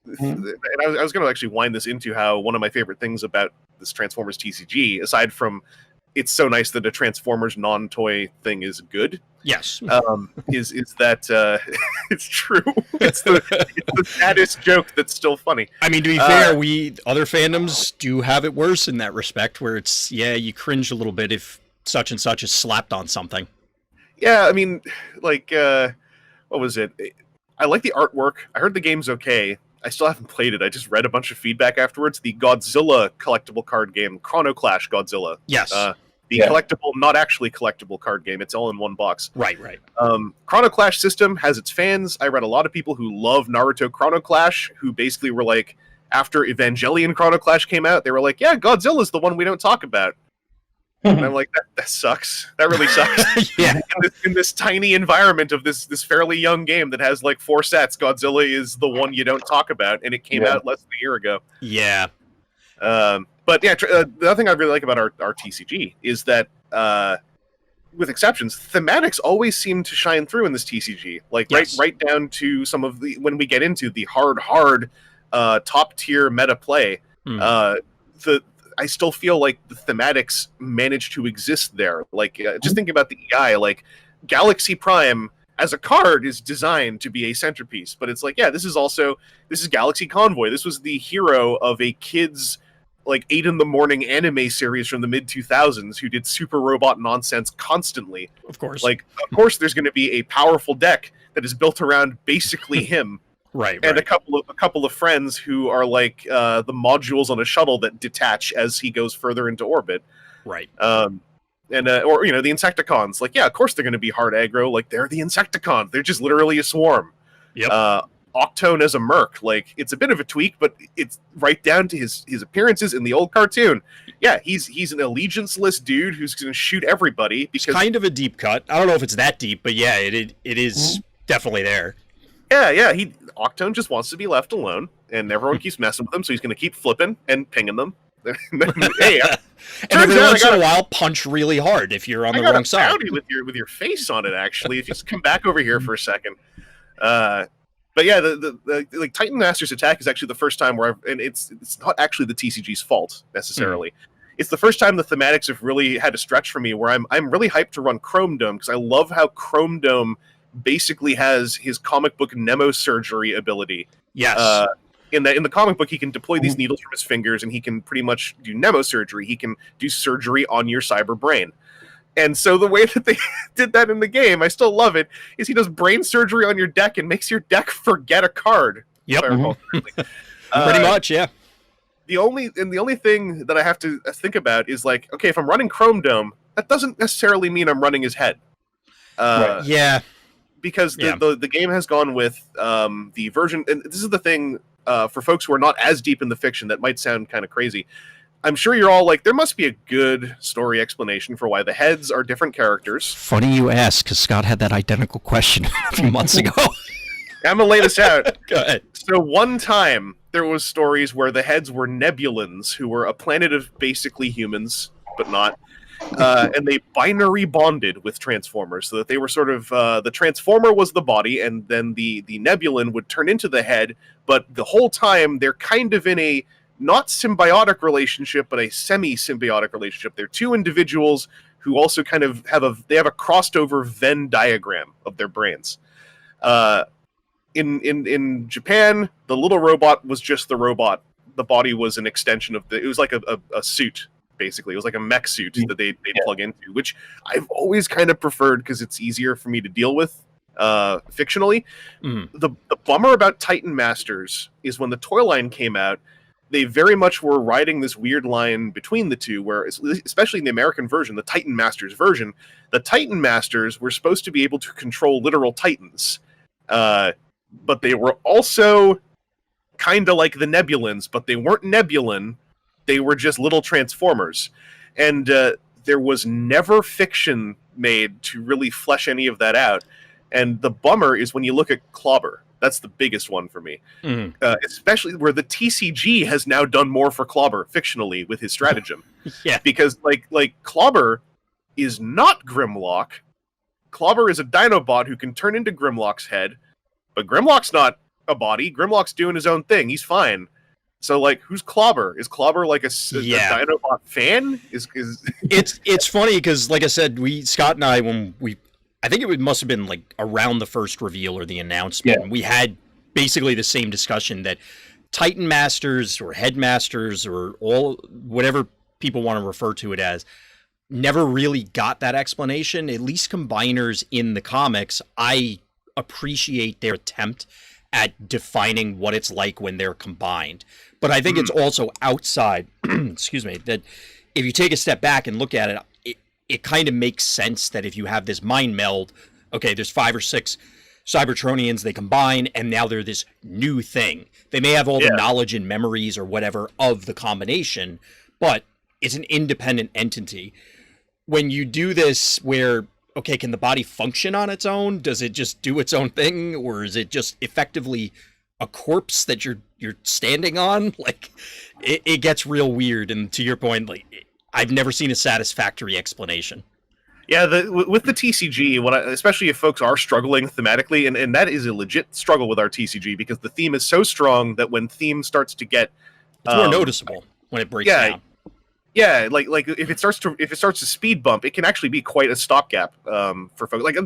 And I was going to actually wind this into how one of my favorite things about this Transformers TCG, aside from it's so nice that a Transformers non-toy thing is good. Yes. Is that it's true. It's the saddest joke that's still funny. I mean, to be fair, other fandoms do have it worse in that respect, where it's you cringe a little bit if such and such is slapped on something. Yeah, I mean, like what was it? I like the artwork. I heard the game's okay. I still haven't played it. I just read a bunch of feedback afterwards. The Godzilla collectible card game, Chrono Clash Godzilla. Yes. The collectible, not actually collectible card game. It's all in one box. Right. Chrono Clash system has its fans. I read a lot of people who love Naruto Chrono Clash, who basically were like, after Evangelion Chrono Clash came out, they were like, yeah, Godzilla's the one we don't talk about. And I'm like, that sucks. That really sucks. Yeah. In this tiny environment of this fairly young game that has like 4 sets, Godzilla is the one you don't talk about, and it came out less than a year ago. Yeah. But yeah, the other thing I really like about our TCG is that, with exceptions, thematics always seem to shine through in this TCG. Like right down to some of the when we get into the hard top tier meta play. I still feel like the thematics manage to exist there. Like, just thinking about the EI, like, Galaxy Prime as a card is designed to be a centerpiece, but it's like, yeah, this is Galaxy Convoy. This was the hero of a kid's like 8 in the morning anime series from the mid 2000s who did super robot nonsense constantly. Of course. Like, of course, there's going to be a powerful deck that is built around basically him. Right. And a couple of friends who are like the modules on a shuttle that detach as he goes further into orbit. Right. Or the Insecticons. Like, yeah, of course they're going to be hard aggro. Like, they're the Insecticons. They're just literally a swarm. Yep. Octone as a merc, like, it's a bit of a tweak, but it's right down to his appearances in the old cartoon. Yeah, he's an allegiance-less dude who's going to shoot everybody. Because it's kind of a deep cut. I don't know if it's that deep, but yeah, it is definitely there. Yeah. Octone just wants to be left alone, and everyone keeps messing with him, so he's going to keep flipping and pinging them. Hey, and every once in a while, punch really hard if you're on the wrong side. With your face on it, actually. If you just come back over here for a second. But yeah, the like Titan Master's attack is actually the first time where it's not actually the TCG's fault necessarily. It's the first time the thematics have really had a stretch for me where I'm really hyped to run Chrome Dome because I love how Chrome Dome basically has his comic book Nemosurgery ability. Yes. In the comic book, he can deploy these needles from his fingers, and he can pretty much do Nemosurgery. He can do surgery on your cyber brain. And so the way that they did that in the game, I still love it, is he does brain surgery on your deck and makes your deck forget a card. Yep. Pretty much, yeah. The only thing that I have to think about is like, okay, if I'm running Chrome Dome, that doesn't necessarily mean I'm running his head. Right. Yeah. Because the game has gone with the version, and this is the thing for folks who are not as deep in the fiction that might sound kind of crazy. I'm sure you're all like, there must be a good story explanation for why the heads are different characters. Funny you ask, because Scott had that identical question a few months ago. I'm going to lay this out. Go ahead. So one time, there was stories where the heads were Nebulans, who were a planet of basically humans, but not. And they binary bonded with Transformers, so that they were sort of... the Transformer was the body, and then the Nebulan would turn into the head, but the whole time, they're kind of in a... not symbiotic relationship, but a semi-symbiotic relationship. They're two individuals who also kind of have a crossed over Venn diagram of their brains. In Japan, the little robot was just the robot. The body was an extension of it was like a suit, basically. It was like a mech suit that they'd plug into, which I've always kind of preferred because it's easier for me to deal with fictionally. The bummer about Titan Masters is when the toy line came out, they very much were riding this weird line between the two, where, especially in the American version, the Titan Masters version, the Titan Masters were supposed to be able to control literal Titans. But they were also kind of like the Nebulans, but they weren't Nebulan. They were just little Transformers. And there was never fiction made to really flesh any of that out. And the bummer is when you look at Clobber. That's the biggest one for me. Especially where the TCG has now done more for Clobber fictionally with his stratagem. Yeah. Because like Clobber is not Grimlock. Clobber is a Dinobot who can turn into Grimlock's head, but Grimlock's not a body. Grimlock's doing his own thing. He's fine. So like, who's Clobber? Is Clobber like a Dinobot fan? It's funny because, like I said, Scott and I, I think it must have been like around the first reveal or the announcement. Yeah. We had basically the same discussion that Titan Masters or Headmasters or whatever people want to refer to it as never really got that explanation. At least Combiners in the comics, I appreciate their attempt at defining what it's like when they're combined. But I think it's also outside, excuse me, that if you take a step back and look at it, it kind of makes sense that if you have this mind meld, okay, there's 5 or 6 Cybertronians, they combine, and now they're this new thing. They may have all the knowledge and memories or whatever of the combination, but it's an independent entity. When you do this where, okay, can the body function on its own? Does it just do its own thing? Or is it just effectively a corpse that you're standing on? Like, it gets real weird, and to your point, like, I've never seen a satisfactory explanation. Yeah, with the TCG, especially if folks are struggling thematically, and that is a legit struggle with our TCG because the theme is so strong that when theme starts to get, it's more noticeable when it breaks down. Yeah, like if it starts to speed bump, it can actually be quite a stopgap for folks. Like,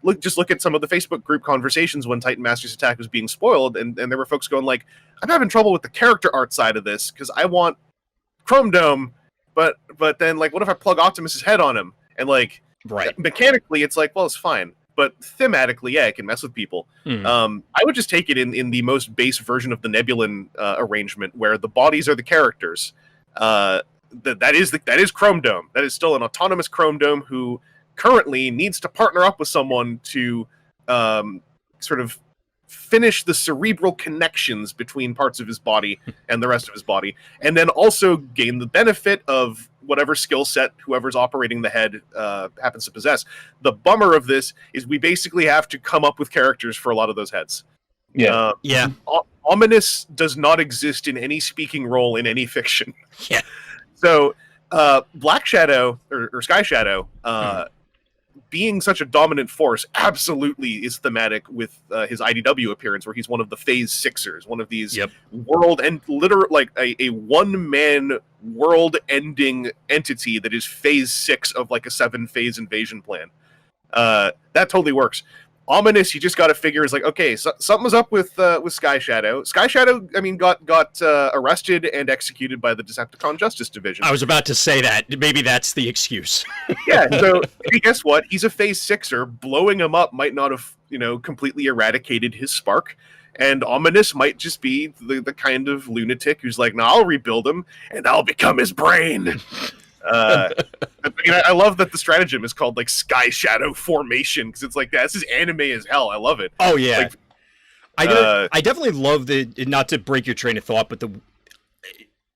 look at some of the Facebook group conversations when Titan Master's Attack was being spoiled, and there were folks going like, "I'm having trouble with the character art side of this because I want Chrome Dome, but then like, what if I plug Optimus's head on him? And like, Right. mechanically, it's like, well, it's fine. But thematically, yeah, it can mess with people. I would just take it in the most base version of the Nebulan arrangement, where the bodies are the characters. That is Chrome Dome. That is still an autonomous Chrome Dome who currently needs to partner up with someone to sort of finish the cerebral connections between parts of his body and the rest of his body, and then also gain the benefit of whatever skill set whoever's operating the head happens to possess. The bummer of this is we basically have to come up with characters for a lot of those heads. Yeah. Ominous does not exist in any speaking role in any fiction. Yeah. So Black Shadow or Sky Shadow being such a dominant force absolutely is thematic with his IDW appearance, where he's one of the Phase Sixers, one of these world and literal, like a one-man world-ending entity that is Phase 6 of like a 7-phase invasion plan. That totally works. Ominous, you just got to figure is like, okay, so something was up with Sky Shadow. Sky Shadow, I mean, got arrested and executed by the Decepticon Justice Division. I was about to say that. Maybe that's the excuse. Yeah, so hey, guess what? He's a Phase Sixer. Blowing him up might not have, completely eradicated his spark. And Ominous might just be the kind of lunatic who's like, no, I'll rebuild him, and I'll become his brain. I love that the stratagem is called like Sky Shadow Formation, because it's like this is anime as hell. I love it. Oh yeah, like, I definitely love not to break your train of thought, but the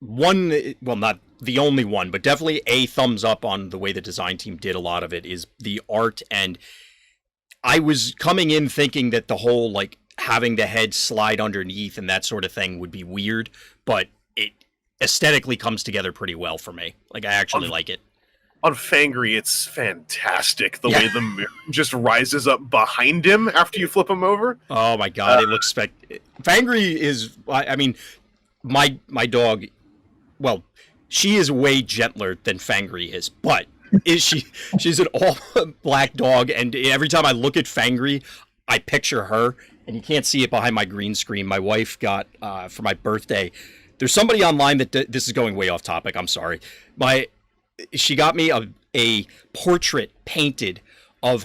one, well, not the only one, but definitely a thumbs up on the way the design team did a lot of it is the art. And I was coming in thinking that the whole like having the head slide underneath and that sort of thing would be weird, but it aesthetically comes together pretty well for me. Like I actually like it. On Fangry, it's fantastic the way the mirror just rises up behind him after you flip him over. Oh my god, it looks Fangry is, I mean, my dog, well, she is way gentler than Fangry is, but she's an all black dog, and every time I look at Fangry, I picture her, and you can't see it behind my green screen. My wife got, for my birthday, there's somebody online that this is going way off topic. I'm sorry. She got me a portrait painted of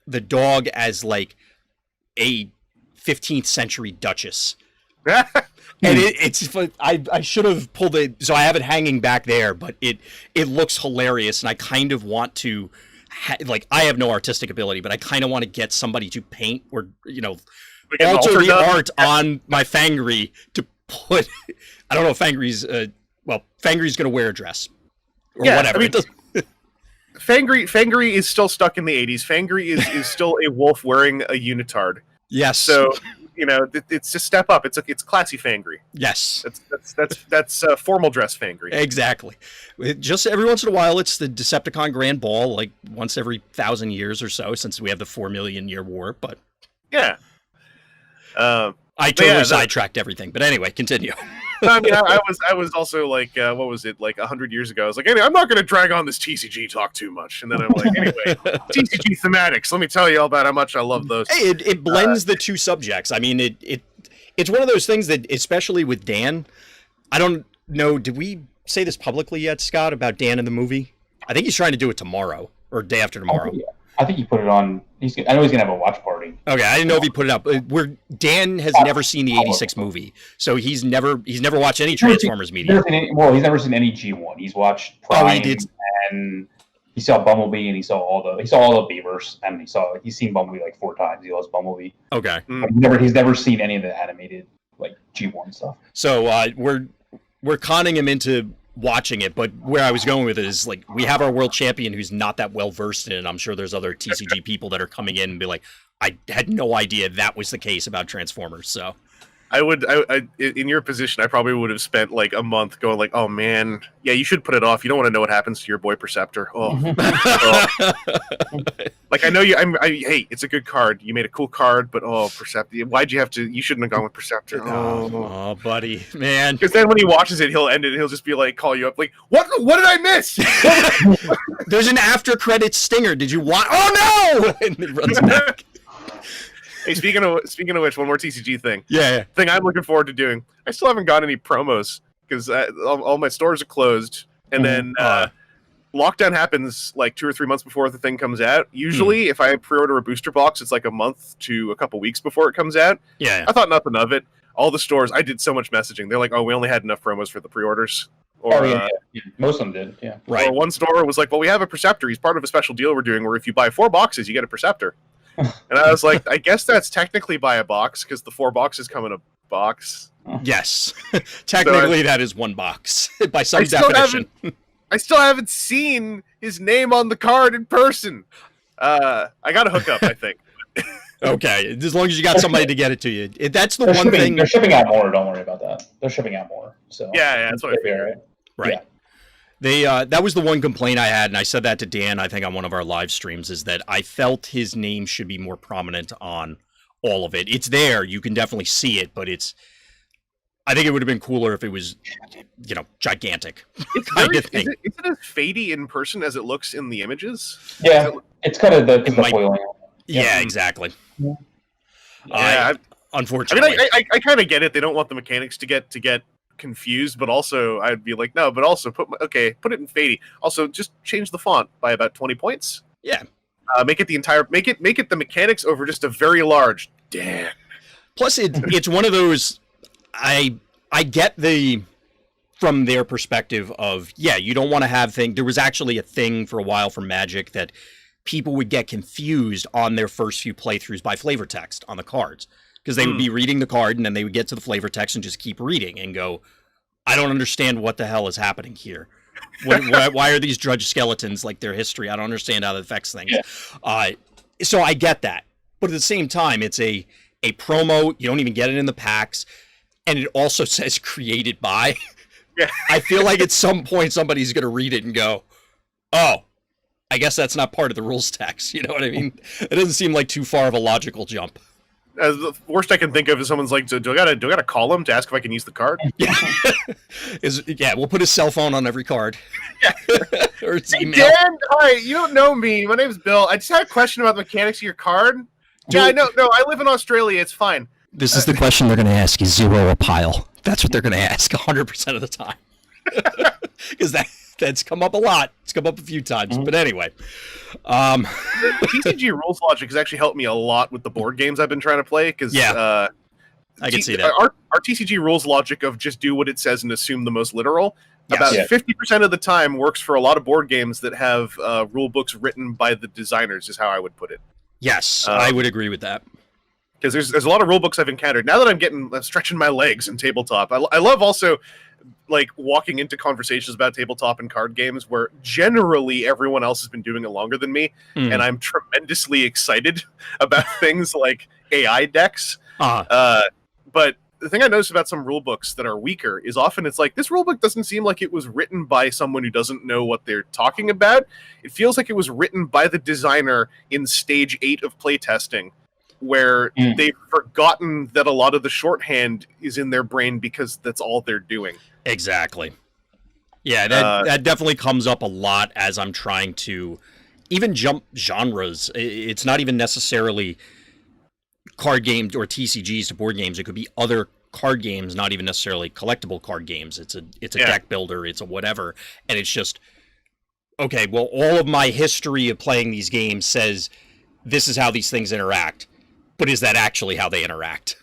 the dog as like a 15th century duchess. And I should have pulled it, so I have it hanging back there, but it looks hilarious, and I kind of want to, I have no artistic ability, but I kind of want to get somebody to paint or, alter the art on my Fangry to put, I don't know if Fangry's, Fangry's going to wear a dress. Or whatever. I mean, Fangry is still stuck in the 80s. Fangry is still a wolf wearing a unitard. Yes. So, it's a step up. It's classy Fangry. Yes. That's formal dress Fangry. Exactly. Just every once in a while, it's the Decepticon Grand Ball, like once every 1,000 years or so, since we have the 4 million year war. But yeah. I totally sidetracked everything. But anyway, continue. I mean, I was also like, what was it, like 100 years ago? I was like, anyway, I'm not going to drag on this TCG talk too much. And then I'm like, anyway, TCG thematics. Let me tell you all about how much I love those. Hey, it blends the two subjects. I mean, it's one of those things that, especially with Dan, I don't know, did we say this publicly yet, Scott, about Dan in the movie? I think he's trying to do it tomorrow or day after tomorrow. I think he put it on. I know he's gonna have a watch party. Okay, I didn't know if he put it up. Dan has never seen the '86 movie, so he's never watched any Transformers media. He's never seen any G1. He's watched Prime, he did, and he saw Bumblebee, and he saw all the Beavers, and he's seen Bumblebee like 4 times. He loves Bumblebee. Okay, but he's never seen any of the animated like G1 stuff. So we're conning him into watching it, but where I was going with it is like we have our world champion who's not that well versed in it. I'm sure there's other TCG people that are coming in and be like, I had no idea that was the case about Transformers. So I in your position, I probably would have spent like a month going like, oh man, yeah, you should put it off. You don't want to know what happens to your boy Perceptor. Like I know you. Hey, it's a good card. You made a cool card, but Perceptor. Why'd you have to? You shouldn't have gone with Perceptor. Oh, buddy, man. Because then when he watches it, he'll end it. He'll just be like, call you up, like, what did I miss? There's an after credits stinger. Did you want? Oh no! And it runs back. Hey, speaking of which, one more TCG thing. Yeah. Thing I'm looking forward to doing. I still haven't got any promos because all my stores are closed, and then lockdown happens like 2 or 3 months before the thing comes out. Usually, if I pre-order a booster box, it's like a month to a couple weeks before it comes out. Yeah. I thought nothing of it. All the stores, I did so much messaging. They're like, "Oh, we only had enough promos for the pre-orders." Or, most of them did. Yeah. Right. Or one store was like, "Well, we have a Perceptor. He's part of a special deal we're doing where if you buy 4 boxes, you get a Perceptor." And I was like, I guess that's technically buy a box because the 4 boxes come in a box. Yes. Technically, that is 1 box by some definition. I still haven't seen his name on the card in person. I got a hookup, I think. Okay, as long as you got somebody to get it to you. That's the one thing. They're shipping out more. Don't worry about that. They're shipping out more. So yeah, that's what I figured. Right. Yeah. They that was the one complaint I had, and I said that to Dan, I think, on one of our live streams, is that I felt his name should be more prominent on all of it. It's there, you can definitely see it, but I think it would have been cooler if it was, gigantic. It's very, is it as fadey in person as it looks in the images? Yeah, it's kind of the foiling. Yeah, exactly. Yeah, unfortunately. I mean, I kind of get it. They don't want the mechanics to get confused, but also I'd be like, no, but also put it in fadey. Also, just change the font by about 20 points. Yeah. Make it the mechanics over just a very large. Damn. Plus, it's one of those. I get from their perspective of, you don't want to have things. There was actually a thing for a while for Magic that people would get confused on their first few playthroughs by flavor text on the cards, because they would be reading the card and then they would get to the flavor text and just keep reading and go, I don't understand what the hell is happening here. Why are these drudge skeletons like their history? I don't understand how that affects things. Yeah. So I get that. But at the same time, it's a promo. You don't even get it in the packs. And it also says created by. Yeah. I feel like at some point somebody's going to read it and go, oh, I guess that's not part of the rules text. You know what I mean? It doesn't seem like too far of a logical jump. The worst I can think of is someone's like, do I gotta call him to ask if I can use the card? Yeah. We'll put his cell phone on every card. Yeah. Or his email. Dan, hi, you don't know me. My name's Bill. I just had a question about the mechanics of your card. Yeah, no, I live in Australia. It's fine. This is the question they're going to ask: is 0 a pile? That's what they're going to ask 100% of the time. Because that's come up a lot. It's come up a few times. But anyway. The TCG rules logic has actually helped me a lot with the board games I've been trying to play. Because I can see that. Our TCG rules logic of just do what it says and assume the most literal. Yes. About 50% of the time works for a lot of board games that have rule books written by the designers, is how I would put it. Yes, I would agree with that. Because there's a lot of rule books I've encountered. Now that I'm stretching my legs in tabletop, I love also like walking into conversations about tabletop and card games where generally everyone else has been doing it longer than me, and I'm tremendously excited about things like AI decks. But the thing I noticed about some rule books that are weaker is often it's like, this rule book doesn't seem like it was written by someone who doesn't know what they're talking about. It feels like it was written by the designer in stage 8 of playtesting, where they've forgotten that a lot of the shorthand is in their brain because that's all they're doing. Exactly. Yeah, that definitely comes up a lot as I'm trying to even jump genres. It's not even necessarily card games or TCGs to board games. It could be other card games, not even necessarily collectible card games. It's a deck builder, it's a whatever, and it's just, okay, well, all of my history of playing these games says this is how these things interact, but is that actually how they interact?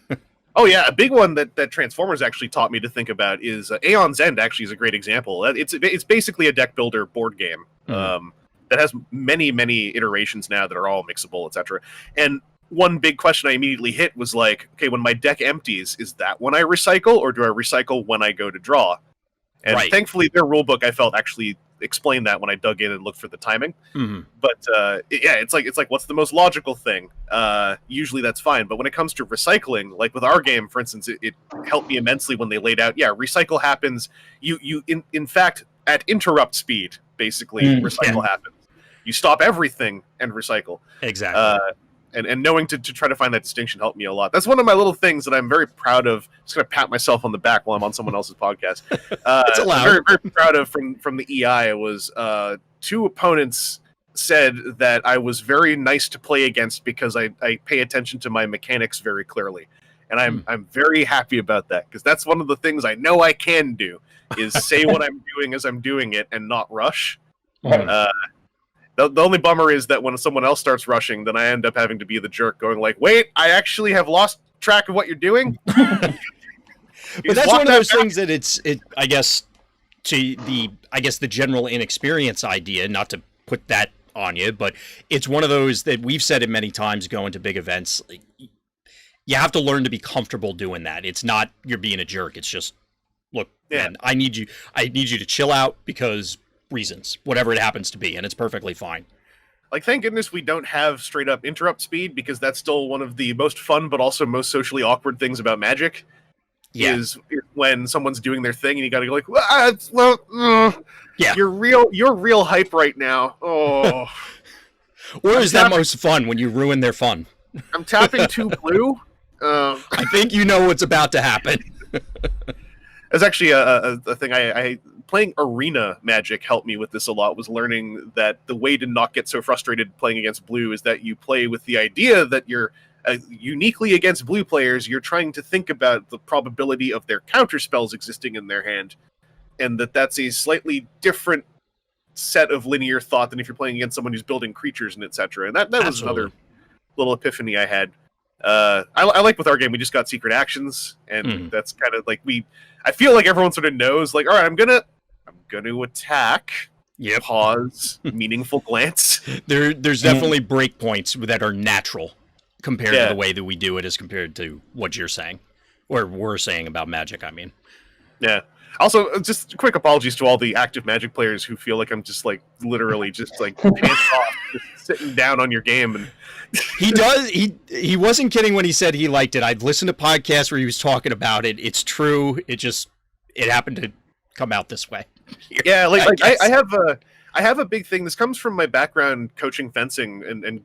Oh yeah, a big one that Transformers actually taught me to think about is Aeon's End. Actually, is a great example. It's basically a deck builder board game that has many iterations now that are all mixable, etc. And one big question I immediately hit was like, okay, when my deck empties, is that when I recycle, or do I recycle when I go to draw? And thankfully, their rulebook I felt actually explained that when I dug in and looked for the timing. But it's like what's the most logical thing? Usually that's fine, but when it comes to recycling, like with our game, for instance, it helped me immensely when they laid out, recycle happens. You in fact at interrupt speed, basically recycle happens. You stop everything and recycle. Exactly. And knowing to try to find that distinction helped me a lot. That's one of my little things that I'm very proud of. I'm just going to pat myself on the back while I'm on someone else's podcast. It's allowed. I'm very, very proud of from the EI was 2 opponents said that I was very nice to play against because I pay attention to my mechanics very clearly. And I'm very happy about that, because that's one of the things I know I can do, is say what I'm doing as I'm doing it and not rush. Right. The only bummer is that when someone else starts rushing, then I end up having to be the jerk going like, wait, I actually have lost track of what you're doing. But that's one of those things that I guess the general inexperience idea, not to put that on you, but it's one of those that we've said it many times going to big events. You have to learn to be comfortable doing that. It's not you're being a jerk. It's just, look, man, I need you to chill out because reasons, whatever it happens to be, and it's perfectly fine. Like, thank goodness we don't have straight up interrupt speed, because that's still one of the most fun but also most socially awkward things about Magic. Yeah. Is when someone's doing their thing and you gotta go like, yeah, you're real hype right now. Oh. Or is that most fun when you ruin their fun? I'm tapping 2 blue. I think you know what's about to happen. There's actually a thing I playing Arena Magic helped me with this a lot, was learning that the way to not get so frustrated playing against blue is that you play with the idea that you're uniquely against blue players, you're trying to think about the probability of their counter spells existing in their hand, and that's a slightly different set of linear thought than if you're playing against someone who's building creatures and etc. And that was another little epiphany I had. I like with our game, we just got secret actions, and that's kind of like I feel like everyone sort of knows, like, all right, I'm gonna attack. Yeah. Pause. Meaningful glance. There's definitely breakpoints that are natural compared to the way that we do it, as compared to what you're saying, or we're saying about Magic. I mean, yeah. Also, just quick apologies to all the active Magic players who feel like I'm just like literally just like pants off, just sitting down on your game. And he wasn't kidding when he said he liked it. I've listened to podcasts where he was talking about it. It's true. It happened to come out this way. Yeah, I have a big thing. This comes from my background coaching fencing and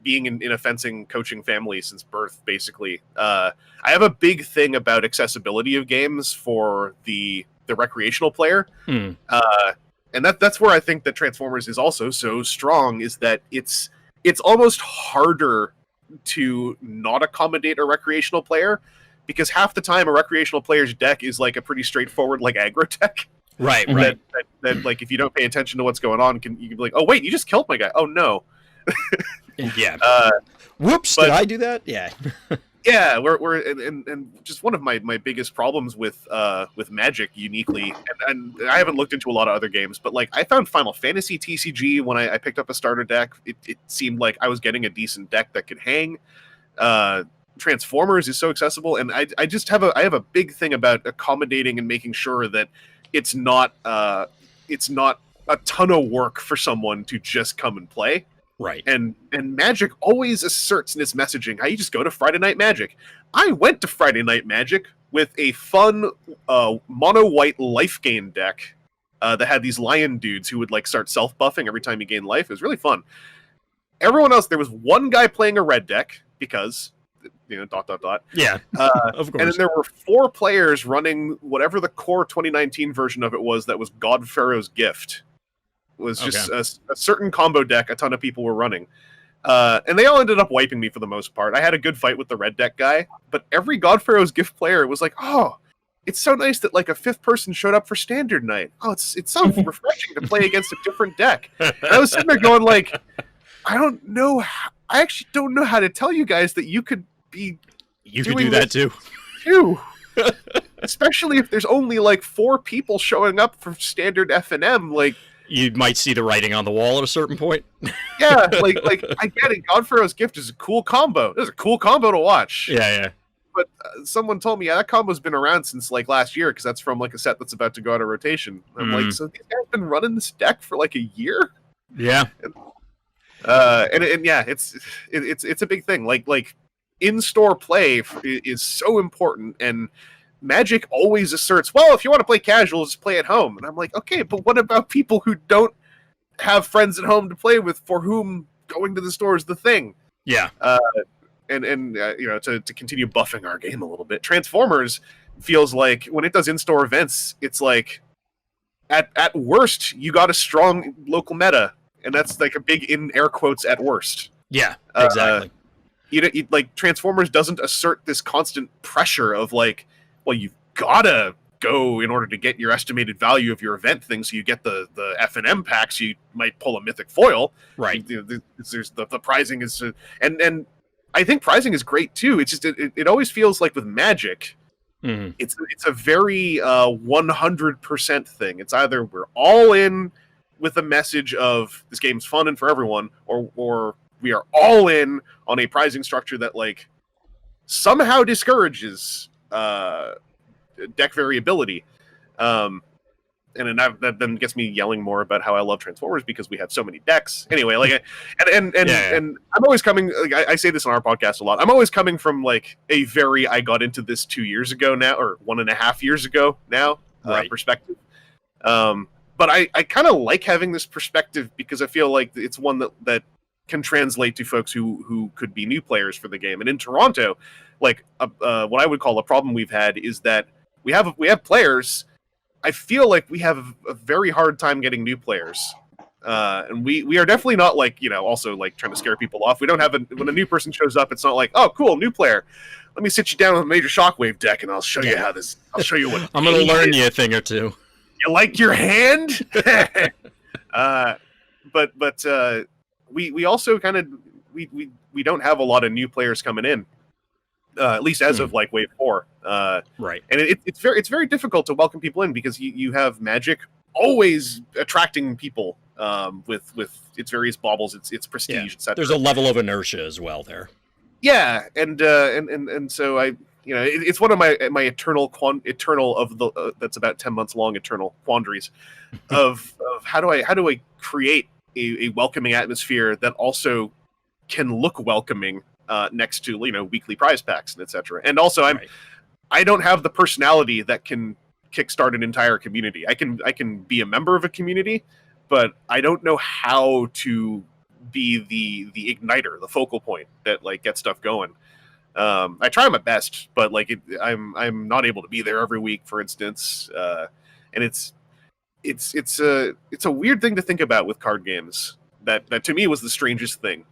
being in a fencing coaching family since birth, basically. I have a big thing about accessibility of games for the recreational player. And that's where I think that Transformers is also so strong, is that it's almost harder to not accommodate a recreational player, because half the time a recreational player's deck is like a pretty straightforward like aggro deck. Right. That like, if you don't pay attention to what's going on, you can be like, oh wait, you just killed my guy. Oh no. Yeah. Whoops! Did I do that? Yeah. Yeah. We're and just one of my biggest problems with Magic uniquely, and I haven't looked into a lot of other games, but like I found Final Fantasy TCG when I picked up a starter deck. It seemed like I was getting a decent deck that could hang. Transformers is so accessible, and I just have a big thing about accommodating and making sure that it's not a ton of work for someone to just come and play. Right. And Magic always asserts in its messaging how you just go to Friday Night Magic. I went to Friday Night Magic with a fun mono white life gain deck that had these lion dudes who would like start self-buffing every time you gain life. It was really fun. Everyone else, there was one guy playing a red deck because, you know, ... Yeah, of course. And then there were 4 players running whatever the core 2019 version of it was that was God Pharaoh's Gift. It was just a certain combo deck a ton of people were running. And they all ended up wiping me for the most part. I had a good fight with the red deck guy, but every God Pharaoh's Gift player was like, oh, it's so nice that like a 5th person showed up for Standard Night. Oh, it's so refreshing to play against a different deck. And I was sitting there going like, I actually don't know how to tell you guys that you could be do that too. Especially if there's only like 4 people showing up for standard F&M. Like, you might see the writing on the wall at a certain point. Yeah, like I get it. God Pharaoh's Gift is a cool combo. It's a cool combo to watch. Yeah. But someone told me that combo's been around since like last year, because that's from like a set that's about to go out of rotation. I'm like, so these guys been running this deck for like a year? Yeah. And yeah, it's a big thing. Like in-store play is so important, and Magic always asserts, well, if you want to play casual, just play at home. And I'm like, okay, but what about people who don't have friends at home to play with, for whom going to the store is the thing? Yeah. And you know, to continue buffing our game a little bit, Transformers feels like when it does in-store events, it's like at worst you got a strong local meta, and that's like a big in air quotes at worst. Yeah, exactly. like Transformers doesn't assert this constant pressure of like, well, you've gotta go in order to get your estimated value of your event thing, so you get the F&M packs, you might pull a mythic foil. Right. There's the prizing is and I think prizing is great too. It's just it always feels like with Magic, it's a very 100% thing. It's either we're all in with a message of this game's fun and for everyone, or we are all in on a prizing structure that like somehow discourages deck variability. And then that then gets me yelling more about how I love Transformers because we have so many decks. Anyway, like, and I'm always coming. Like, I say this on our podcast a lot. I'm always coming from like a very I got into this 2 years ago now, or 1.5 years ago now perspective. But I kind of like having this perspective because I feel like it's one that can translate to folks who could be new players for the game. And in Toronto, like what I would call a problem we've had is that we have players. I feel like we have a very hard time getting new players. And we are definitely not like, also like trying to scare people off. We don't have when a new person shows up, it's not like, oh, cool, new player. Let me sit you down with a major shockwave deck and I'll show you I'll show you what I'm going to learn you a thing or two. You like your hand? But we also kind of, we don't have a lot of new players coming in. At least as of like wave 4, right? And it's very difficult to welcome people in because you have Magic always attracting people with its various baubles, its prestige, etc. There's a level of inertia as well there. Yeah, and so it's one of my eternal of the that's about 10 months long eternal quandaries of how do I create a welcoming atmosphere that also can look welcoming. Next to weekly prize packs and etc. And also I don't have the personality that can kickstart an entire community. I can be a member of a community, but I don't know how to be the igniter, the focal point that like gets stuff going. I try my best, but like I'm not able to be there every week, for instance. And it's a weird thing to think about with card games. That to me was the strangest thing.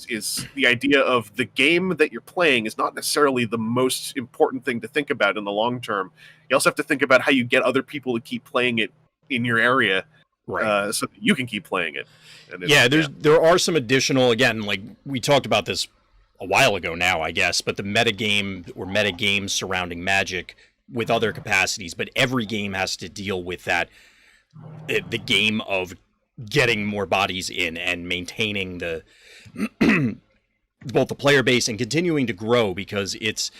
Is the idea of the game that you're playing is not necessarily the most important thing to think about in the long term. You also have to think about how you get other people to keep playing it in your area, so that you can keep playing it. And there are some additional, again, like we talked about this a while ago now, I guess, but the metagame or metagames surrounding Magic with other capacities, but every game has to deal with that, the game of getting more bodies in and maintaining the both the player base and continuing to grow, because it's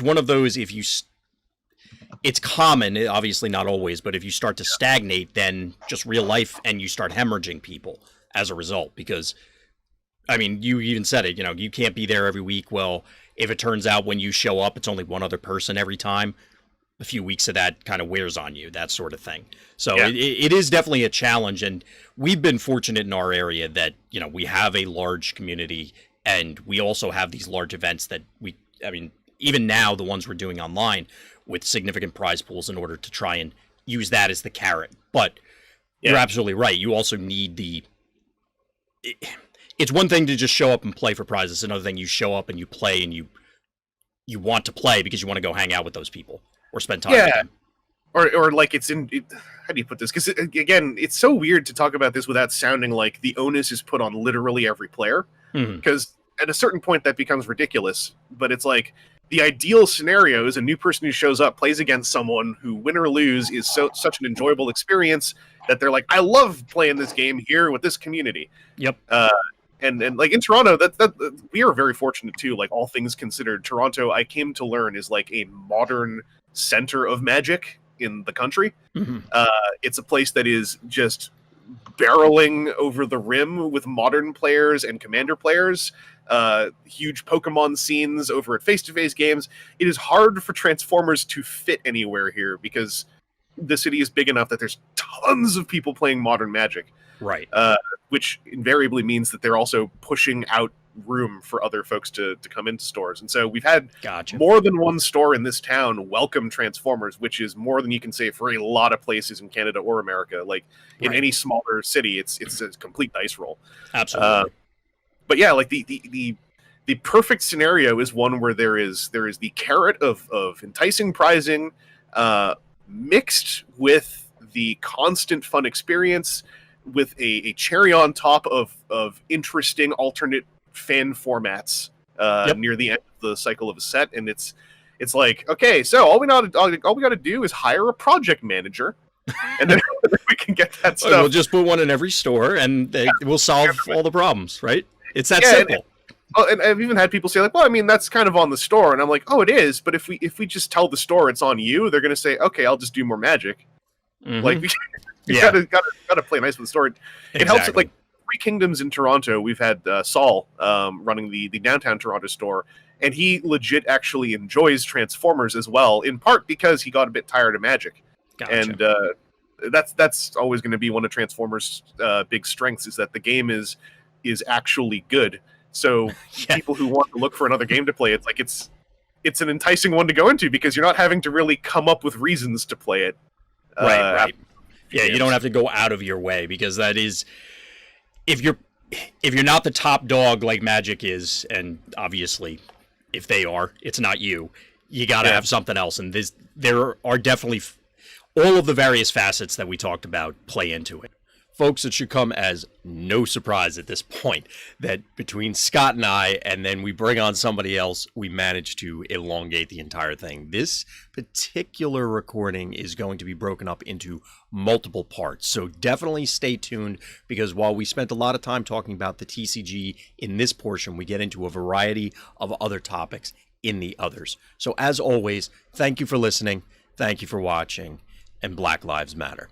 one of those, it's common, obviously not always, but if you start to stagnate, then just real life and you start hemorrhaging people as a result. Because I mean, you even said it, you can't be there every week. Well, if it turns out when you show up it's only one other person every time, a few weeks of that kind of wears on you, that sort of thing. So it is definitely a challenge, and we've been fortunate in our area that, we have a large community, and we also have these large events that even now the ones we're doing online with significant prize pools in order to try and use that as the carrot. But you're absolutely right. You also need it's one thing to just show up and play for prizes. It's another thing you show up and you play and you want to play because you want to go hang out with those people. Or spend time with them. Or like how do you put this? Because again, it's so weird to talk about this without sounding like the onus is put on literally every player. Because at a certain point that becomes ridiculous. But it's like the ideal scenario is a new person who shows up, plays against someone who, win or lose, is such an enjoyable experience that they're like, I love playing this game here with this community. Yep. And like in Toronto, that we are very fortunate too. Like all things considered, Toronto, I came to learn, is like a modern center of Magic in the country. It's a place that is just barreling over the rim with modern players and commander players. Huge Pokemon scenes over at face-to-face games. It is hard for Transformers to fit anywhere here because the city is big enough that there's tons of people playing modern Magic. Right. Which invariably means that they're also pushing out room for other folks to come into stores. And so we've had more than one store in this town welcome Transformers, which is more than you can say for a lot of places in Canada or America. Like in any smaller city, it's a complete dice roll. Absolutely. But yeah, like the the perfect scenario is one where there is the carrot of enticing prizing, mixed with the constant fun experience, with a cherry on top of interesting alternate fan formats near the end of the cycle of a set. And it's like, okay, so all we got to do is hire a project manager, and then we can get that stuff. We'll just put one in every store, and we'll solve all the problems, right? It's that simple. And I've even had people say, like, well, I mean, that's kind of on the store. And I'm like, oh, it is. But if we just tell the store it's on you, they're going to say, okay, I'll just do more magic. Mm-hmm. Like, you gotta play nice with the store. It helps it, like, Three Kingdoms in Toronto. We've had Saul running the downtown Toronto store, and he legit actually enjoys Transformers as well, in part because he got a bit tired of Magic. Gotcha. And that's always going to be one of Transformers' big strengths, is that the game is actually good. So people who want to look for another game to play, it's like it's an enticing one to go into, because you're not having to really come up with reasons to play it. Right. Yeah, you don't have to go out of your way, because that is, if you're not the top dog like Magic is, and obviously if they are, it's not you. You got to have something else, and there are definitely all of the various facets that we talked about play into it. Folks, it should come as no surprise at this point that between Scott and I, and then we bring on somebody else, we manage to elongate the entire thing. This particular recording is going to be broken up into multiple parts, so definitely stay tuned, because while we spent a lot of time talking about the TCG in this portion, we get into a variety of other topics in the others. So as always, thank you for listening, thank you for watching, and Black Lives Matter.